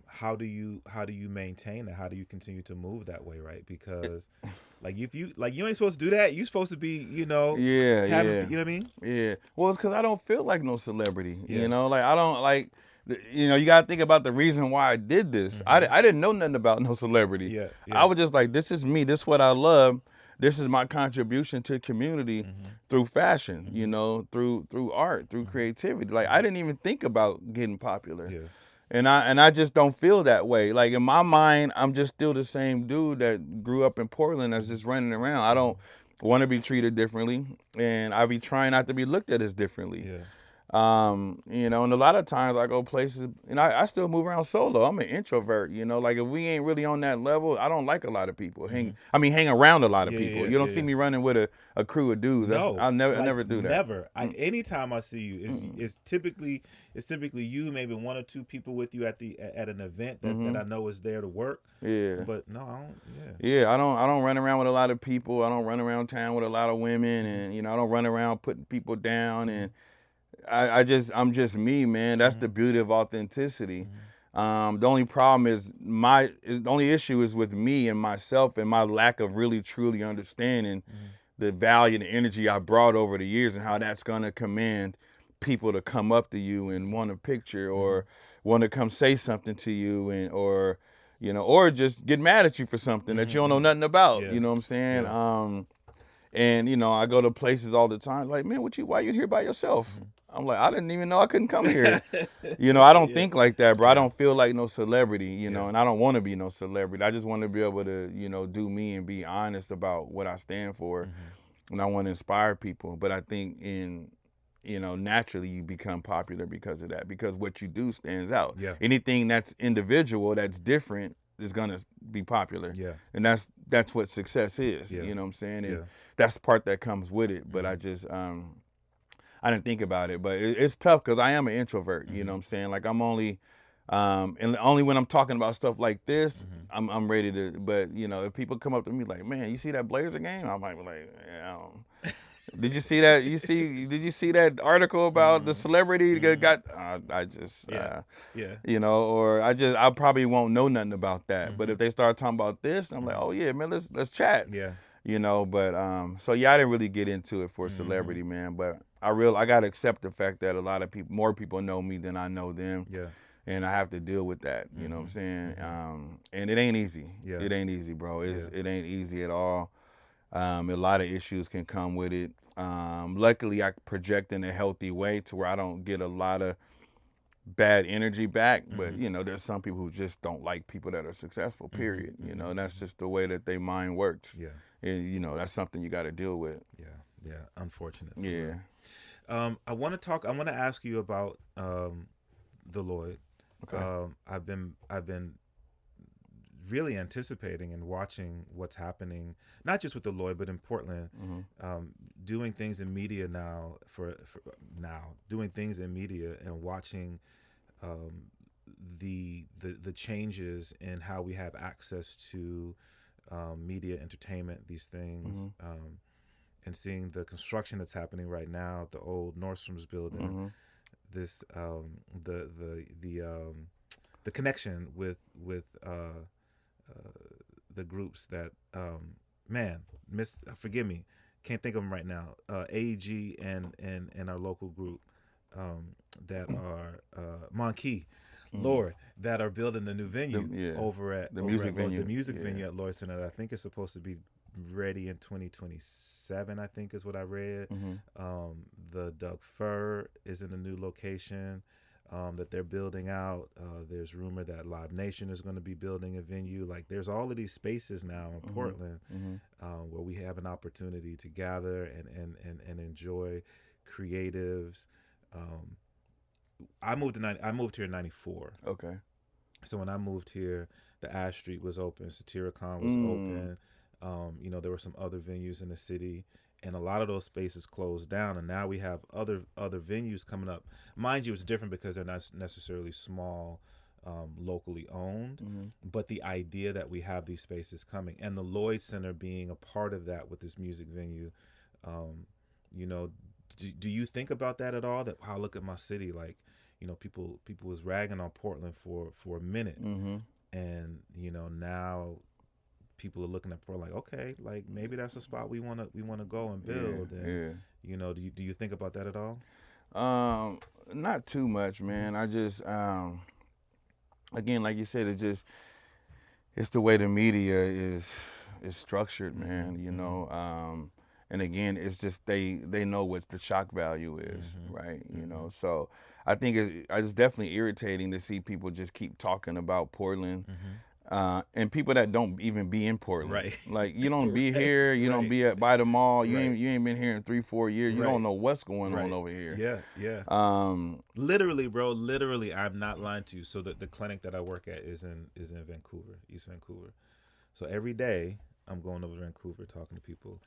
How do you maintain that? How do you continue to move that way, right? Because if you ain't supposed to do that. You're supposed to be, you know what I mean? Yeah. Well, it's because I don't feel like no celebrity. Like, I don't like. You got to think about the reason why I did this. I didn't know nothing about no celebrity. I was just like, this is me. This is what I love. This is my contribution to the community through fashion, through art, through creativity. Like, I didn't even think about getting popular. And I just don't feel that way. Like, in my mind, I'm just still the same dude that grew up in Portland that's just running around. I don't want to be treated differently, and I be trying not to be looked at as differently. And a lot of times I go places, and I still move around solo. I'm an introvert, like, if we ain't really on that level, I don't like a lot of people. Hang around a lot of people. You don't see me running with a crew of dudes. I never do that. Never. Anytime I see you, it's typically you, maybe one or two people with you at an event that I know is there to work. But no, I don't. I don't run around with a lot of people. I don't run around town with a lot of women, and I don't run around putting people down, and I'm just me, man. That's the beauty of authenticity. The only problem is the only issue is with me and myself and my lack of really truly understanding the value and the energy I brought over the years, and how that's gonna command people to come up to you and want a picture or want to come say something to you, or just get mad at you for something that you don't know nothing about. You know what I'm saying? And I go to places all the time, like, man, why you here by yourself? I'm like, I didn't even know I couldn't come here. I don't think like that, bro. I don't feel like no celebrity, and I don't want to be no celebrity. I just want to be able to, do me and be honest about what I stand for. And I want to inspire people. But I think in naturally you become popular because of that, because what you do stands out. Yeah. Anything that's individual, that's different, is gonna be popular. Yeah. And that's what success is. Yeah. You know what I'm saying? And Yeah. that's the part that comes with it. But I just I didn't think about it. But it's tough because I am an introvert. You know what I'm saying? Like I'm only and only when I'm talking about stuff like this, I'm ready to. But if people come up to me like, man, you see that Blazer game? I might be like, yeah, I don't. Did you see that? Did you see that article about the celebrity that got? I just, or I probably won't know nothing about that. But if they start talking about this, I'm like, oh yeah, man, let's chat. Yeah. But so yeah, I didn't really get into it for celebrity, man. But I gotta accept the fact that a lot of people, more people know me than I know them. Yeah. And I have to deal with that. You know what I'm saying? And it ain't easy. Yeah. It ain't easy, bro. It ain't easy at all. A lot of issues can come with it. Luckily, I project in a healthy way to where I don't get a lot of bad energy back. But there's some people who just don't like people that are successful. Period. And that's just the way that their mind works. Yeah. And that's something you got to deal with. Yeah. Yeah. Unfortunate. Yeah. I want to ask you about the Lloyd. Okay. I've been really anticipating and watching what's happening, not just with the Lloyd, but in Portland, doing things in media now. Doing things in media and watching the changes in how we have access to media, entertainment, these things, and seeing the construction that's happening right now at the old Nordstrom's building. This the connection with the groups that forgive me, can't think of them right now. AEG and our local group that are Monkey, Lord, that are building the new venue over at the music venue at Lloyd Center. I think it's supposed to be ready in 2027, I think is what I read. The Doug Fur is in a new location that they're building out. There's rumor that Live Nation is going to be building a venue. Like there's all of these spaces now in Portland where we have an opportunity to gather and enjoy creatives. I moved here in '94. Okay. So when I moved here, the Ash Street was open, Satyricon was open. There were some other venues in the city, and a lot of those spaces closed down, and now we have other venues coming up. Mind you, it's different because they're not necessarily small, locally owned, but the idea that we have these spaces coming, and the Lloyd Center being a part of that with this music venue, do you think about that at all? That, wow, look at my city, like, people was ragging on Portland for a minute, and now people are looking at Portland like, okay, like maybe that's a spot we want to go and build. Do you think about that at all? Not too much, man. I just again, like you said, it's the way the media is structured, man. And again, it's just they know what the shock value is, right? So I think it's definitely irritating to see people just keep talking about Portland. And people that don't even be in Portland, right? Like you don't be here, you don't be by the mall. You ain't been here in 3-4 years. You don't know what's going on over here. Yeah. Literally, bro. Literally, I'm not lying to you. So the clinic that I work at is in Vancouver, East Vancouver. So every day I'm going over to Vancouver talking to people,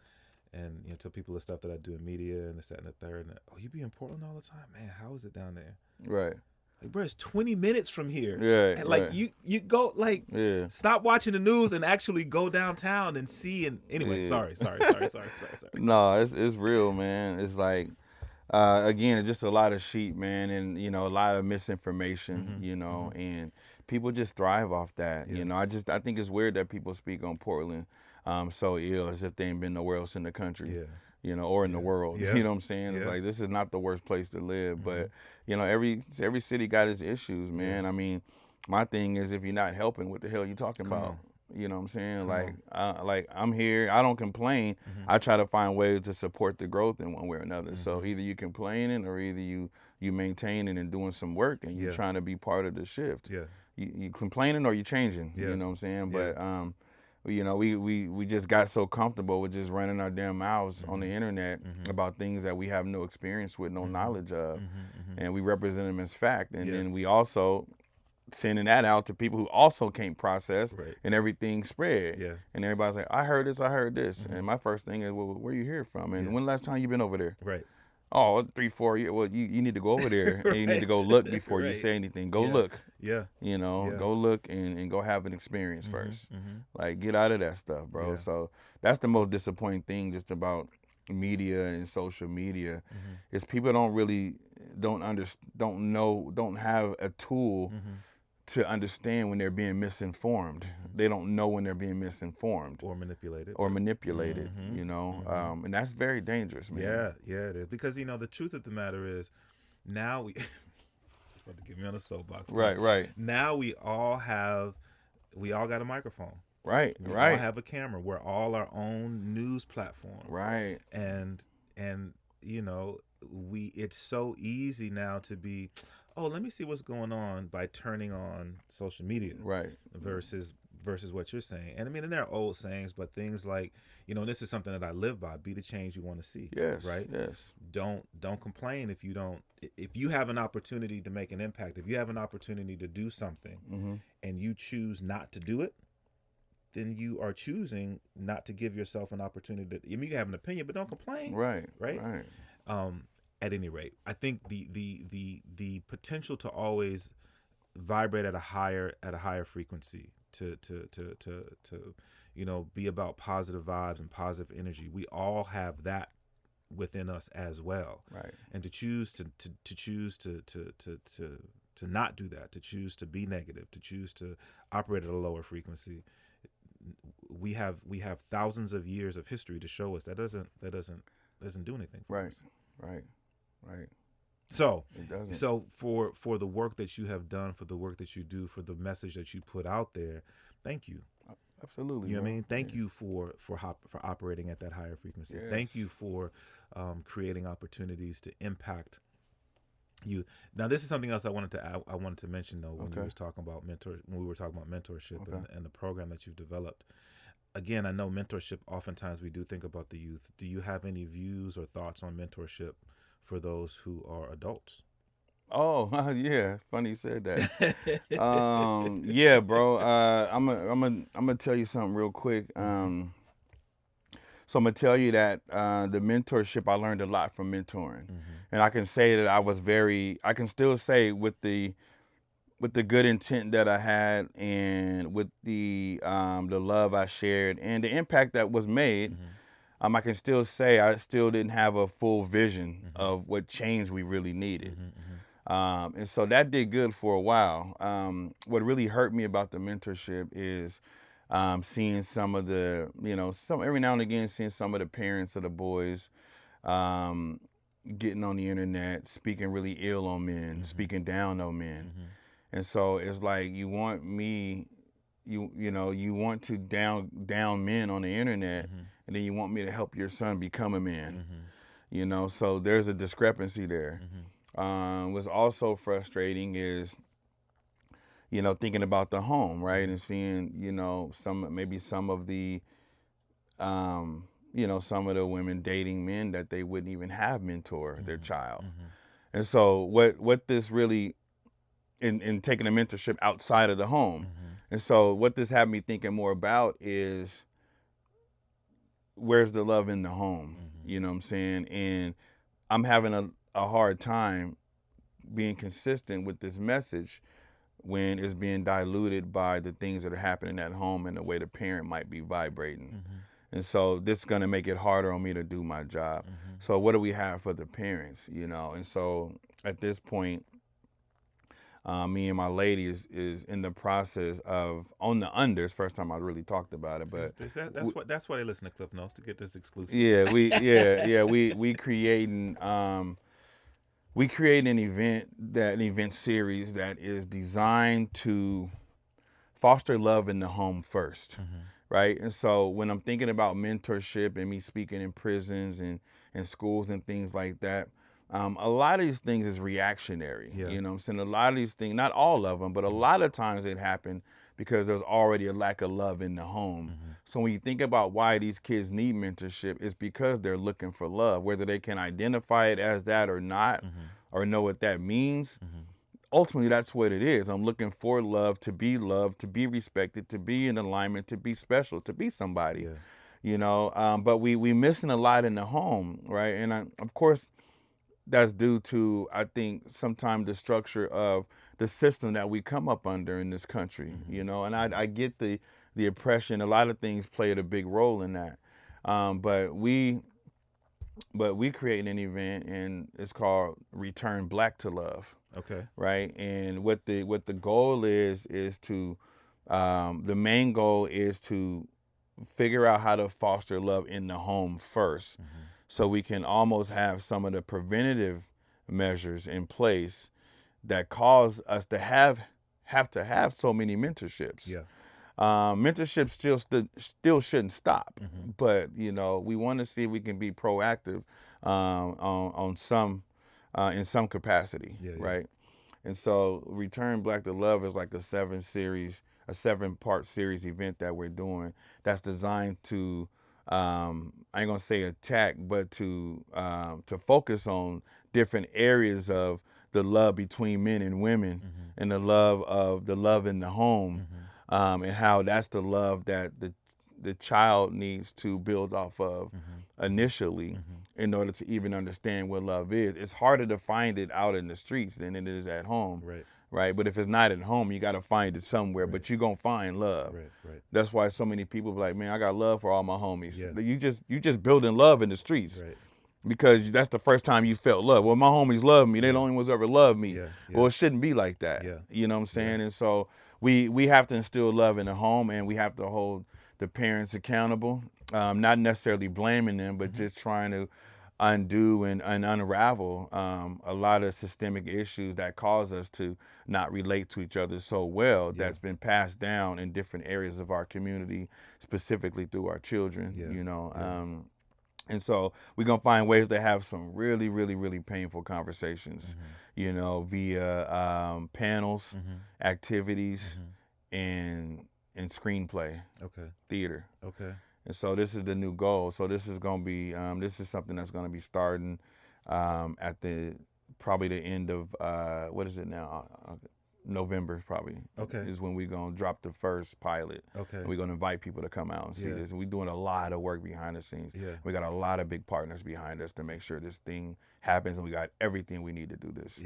and tell people the stuff that I do in media and this, that, and the third. And, oh, you be in Portland all the time, man? How is it down there? Right. Like, bro, it's 20 minutes from here. Yeah. And like you go like stop watching the news and actually go downtown and see. And anyway, sorry. No, it's real, man. It's like again, it's just a lot of sheep, man, and a lot of misinformation, and people just thrive off that. I think it's weird that people speak on Portland so ill as if they ain't been nowhere else in the country. Or in the world. Yeah. You know what I'm saying? It's like, this is not the worst place to live, but every city got its issues, man. I mean, my thing is, if you're not helping, what the hell are you talking about? You know what I'm saying? Like I'm here, I don't complain. I try to find ways to support the growth in one way or another. So either you complaining or either you maintaining and doing some work and you're trying to be part of the shift. You complaining or you changing. You know what I'm saying? we just got so comfortable with just running our damn mouths on the internet about things that we have no experience with, no knowledge of, and we represent them as fact, and then we also sending that out to people who also can't process, and everything spread. Yeah. And everybody's like, I heard this. And my first thing is, well, where you hear from? And when the last time you been over there? Right. Oh, 3-4 years. Well, you need to go over there and you need to go look before you say anything. Go look. Yeah. Go look and go have an experience first. Like, get out of that stuff, bro. So that's the most disappointing thing just about media and social media is people don't have a tool to understand when they're being misinformed. They don't know when they're being misinformed or manipulated, and that's very dangerous, man. Yeah, it is, because the truth of the matter is, now we about to get me on a soapbox, right now we all got a microphone, we all have a camera, we're all our own news platform, and it's so easy now to be, oh, let me see what's going on by turning on social media, versus what you're saying. And I mean, and there are old sayings, but things like, this is something that I live by: be the change you want to see. Yes. Right. Yes. Don't complain if you have an opportunity to make an impact, if you have an opportunity to do something, and you choose not to do it, then you are choosing not to give yourself an opportunity. You can have an opinion, but don't complain. Right. At any rate, I think the potential to always vibrate at a higher frequency, to be about positive vibes and positive energy. We all have that within us as well. And to choose to not do that, to choose to be negative, to choose to operate at a lower frequency, we have thousands of years of history to show us that doesn't do anything for us. Right. So for the work that you have done, for the work that you do, for the message that you put out there, thank you. Absolutely. You know what I mean? Thank you for operating at that higher frequency. Yes. Thank you for creating opportunities to impact youth. Now, this is something else I wanted to mention though when we were talking about mentorship and the program that you've developed. Again, I know mentorship, oftentimes we do think about the youth. Do you have any views or thoughts on mentorship for those who are adults? Oh, yeah. Funny you said that. Yeah, bro. I'm gonna tell you something real quick. So I'm gonna tell you that the mentorship, I learned a lot from mentoring, and I can say that I can still say with the good intent that I had, and with the love I shared, and the impact that was made, I can still say I still didn't have a full vision of what change we really needed. And so that did good for a while. What really hurt me about the mentorship is seeing some of the, every now and again, seeing some of the parents of the boys getting on the internet, speaking really ill on men, speaking down on men. And so it's like, you want to down men on the internet, and then you want me to help your son become a man. So there's a discrepancy there. What's also frustrating is, thinking about the home, right? And seeing, some of the, some of the women dating men that they wouldn't even have mentor their child. And so what this really, in taking a mentorship outside of the home. And so what this had me thinking more about is, where's the love in the home? You know what I'm saying? And I'm having a hard time being consistent with this message when it's being diluted by the things that are happening at home and the way the parent might be vibrating. And so this is going to make it harder on me to do my job. So what do we have for the parents, And so at this point, me and my lady is in the process of, on the unders, first time I really talked about it, but that's why they listen to Klyph Notes, to get this exclusive. Yeah, we creating an event series that is designed to foster love in the home first, right? And so when I'm thinking about mentorship and me speaking in prisons and schools and things like that, a lot of these things is reactionary. You know what I'm saying? A lot of these things, not all of them, but a lot of times it happens because there's already a lack of love in the home. So when you think about why these kids need mentorship, it's because they're looking for love, whether they can identify it as that or not, or know what that means. Ultimately, that's what it is. I'm looking for love, to be respected, to be in alignment, to be special, to be somebody. But we missing a lot in the home, right? And of course, that's due to, I think, sometimes the structure of the system that we come up under in this country, and I get the oppression. A lot of things played a big role in that. But we create an event, and it's called Return Black to Love. Okay. Right. And what the goal is to, the main goal is to figure out how to foster love in the home first. So we can almost have some of the preventative measures in place that cause us to have so many mentorships. Yeah. Mentorship still shouldn't stop, but we want to see if we can be proactive on some in some capacity, right? And so Return Black to Love is like a 7-part series event that we're doing that's designed to, I ain't gonna say attack, but to focus on different areas of the love between men and women, and the love in the home, and how that's the love that the child needs to build off of initially in order to even understand what love is. It's harder to find it out in the streets than it is at home. Right. But if it's not at home, you got to find it somewhere, but you're going to find love. Right. That's why so many people be like, man, I got love for all my homies. You just building love in the streets. Because that's the first time you felt love. Well, my homies love me. They the only ones who ever loved me. Well, it shouldn't be like that. You know what I'm saying? And so we have to instill love in the home, and we have to hold the parents accountable, not necessarily blaming them, but just trying to undo and unravel a lot of systemic issues that cause us to not relate to each other so well, that's been passed down in different areas of our community, specifically through our children, and so we're going to find ways to have some really, really, really painful conversations, via panels, activities, and screenplay, theater. And so this is the new goal. So this is going to be, this is something that's going to be starting at probably the end of, what is it now? November probably. Is when we're going to drop the first pilot. And we're going to invite people to come out and see this. And we're doing a lot of work behind the scenes. We got a lot of big partners behind us to make sure this thing happens, and we got everything we need to do this.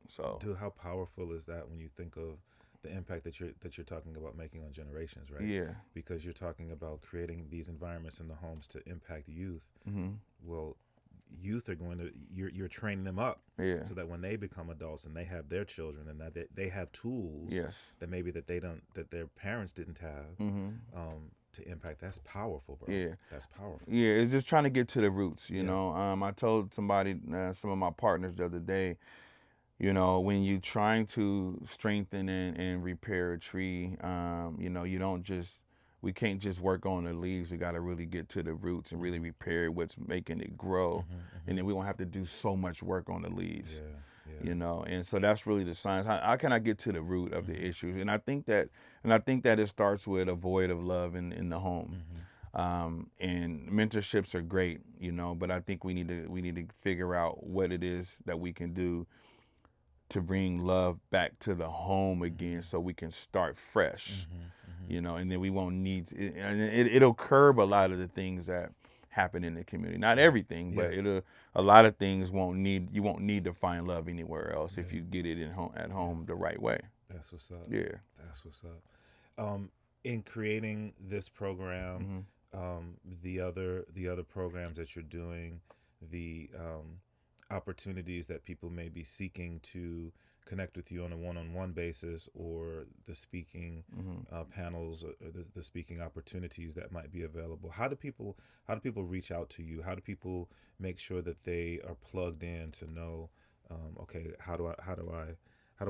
So, dude, how powerful is that when you think of the impact that you're talking about making on generations, right? Because you're talking about creating these environments in the homes to impact youth. Well, youth are going to, you're training them up so that when they become adults and they have their children, and that they have tools that maybe that their parents didn't have to impact. That's powerful, bro. That's powerful. It's just trying to get to the roots, you know. I told somebody, some of my partners the other day, when you're trying to strengthen and repair a tree, you don't just, we can't just work on the leaves. We got to really get to the roots and really repair what's making it grow. And then we won't have to do so much work on the leaves, and so that's really the science. How can I get to the root of the issues? And I think that it starts with a void of love in the home. And mentorships are great, but I think we need to figure out what it is that we can do to bring love back to the home again, so we can start fresh, and then we won't need it'll curb a lot of the things that happen in the community. Not everything, but a lot of things you won't need to find love anywhere else if you get it at home the right way. That's what's up. That's what's up. In creating this program, the other programs that you're doing, the opportunities that people may be seeking to connect with you on a one-on-one basis, or the speaking panels, or the speaking opportunities that might be available. How do people reach out to you? How do people make sure that they are plugged in to know, okay, how do I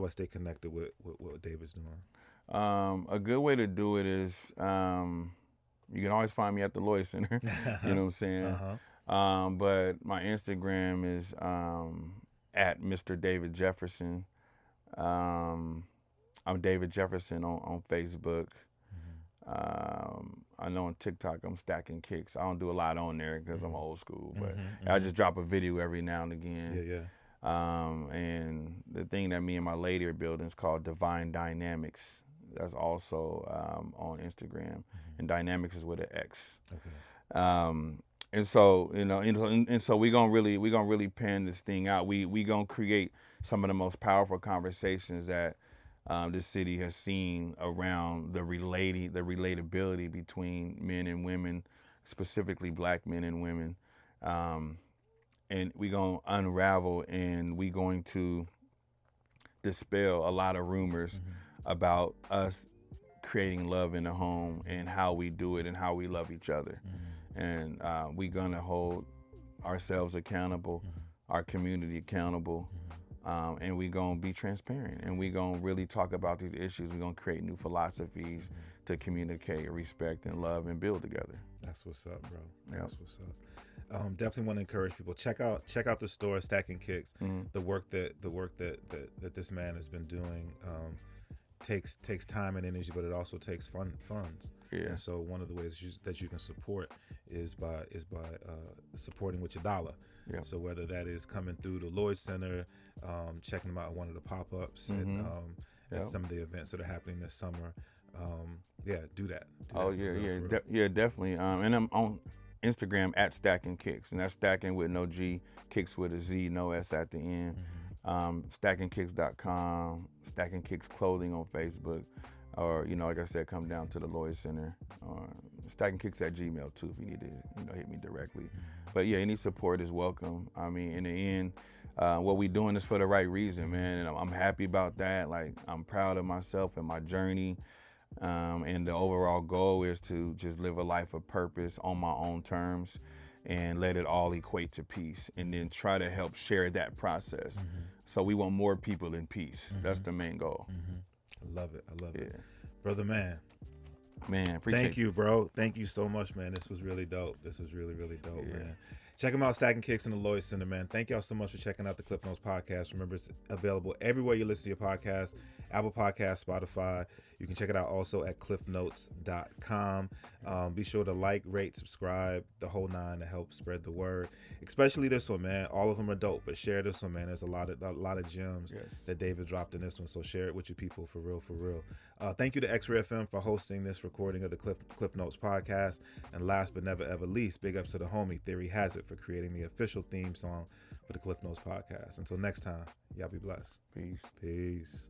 stay connected with what David's doing? A good way to do it is, you can always find me at the Lloyd Center. You know what I'm saying? But my Instagram is at Mr. David Jefferson. I'm I'm David Jefferson on Facebook. I know on TikTok I'm Stackin Kickz. I don't do a lot on there because I'm old school, but I just drop a video every now and again. Yeah. And the thing that me and my lady are building is called Divine Dynamics. That's also on Instagram, and Dynamics is with an X. Okay. And so and so we gonna really pan this thing out. We gonna create some of the most powerful conversations that this city has seen around the relatability between men and women, specifically Black men and women. And we gonna unravel, and we going to dispel a lot of rumors about us creating love in the home and how we do it and how we love each other. And we gonna hold ourselves accountable, our community accountable, and we gonna be transparent, and we gonna really talk about these issues. We gonna create new philosophies to communicate, respect, and love, and build together. That's what's up, bro. That's what's up. Definitely want to encourage people, check out the store, Stackin Kickz. The work that this man has been doing takes time and energy, but it also takes funds. Yeah. And so one of the ways that you can support is by supporting with your dollar. Yeah. So whether that is coming through the Lloyd Center, checking them out at one of the pop-ups, at some of the events that are happening this summer. Do that. Definitely. And I'm on Instagram at Stackin Kickz, and that's Stackin with no G, Kicks with a Z, no S at the end. StackinKickz.com, Stackin Kickz Clothing on Facebook, or like I said, come down to the Lloyd Center. Stackin Kickz at Gmail too if you need to hit me directly. But yeah, any support is welcome. I mean, in the end, what we doing is for the right reason, man, and I'm happy about that. Like, I'm proud of myself and my journey. And the overall goal is to just live a life of purpose on my own terms and let it all equate to peace, and then try to help share that process. So we want more people in peace. That's the main goal. I love it. Brother, man, appreciate you, bro. Thank you so much, man. This was really dope. This was really, really dope, man. Check them out, Stackin Kickz in the Lloyd Center, man. Thank y'all so much for checking out the Klyph Notes podcast. Remember, it's available everywhere you listen to your podcast, Apple Podcasts, Spotify. You can check it out also at KlyphNotes.com. Be sure to like, rate, subscribe, the whole nine, to help spread the word. Especially this one, man. All of them are dope, but share this one, man. There's a lot of gems that David dropped in this one, so share it with your people, for real. Thank you to X-Ray FM for hosting this recording of the Klyph Notes podcast. And last but never ever least, big ups to the homie Theory Hazit for creating the official theme song for the Klyph Notes podcast. Until next time, y'all be blessed. Peace.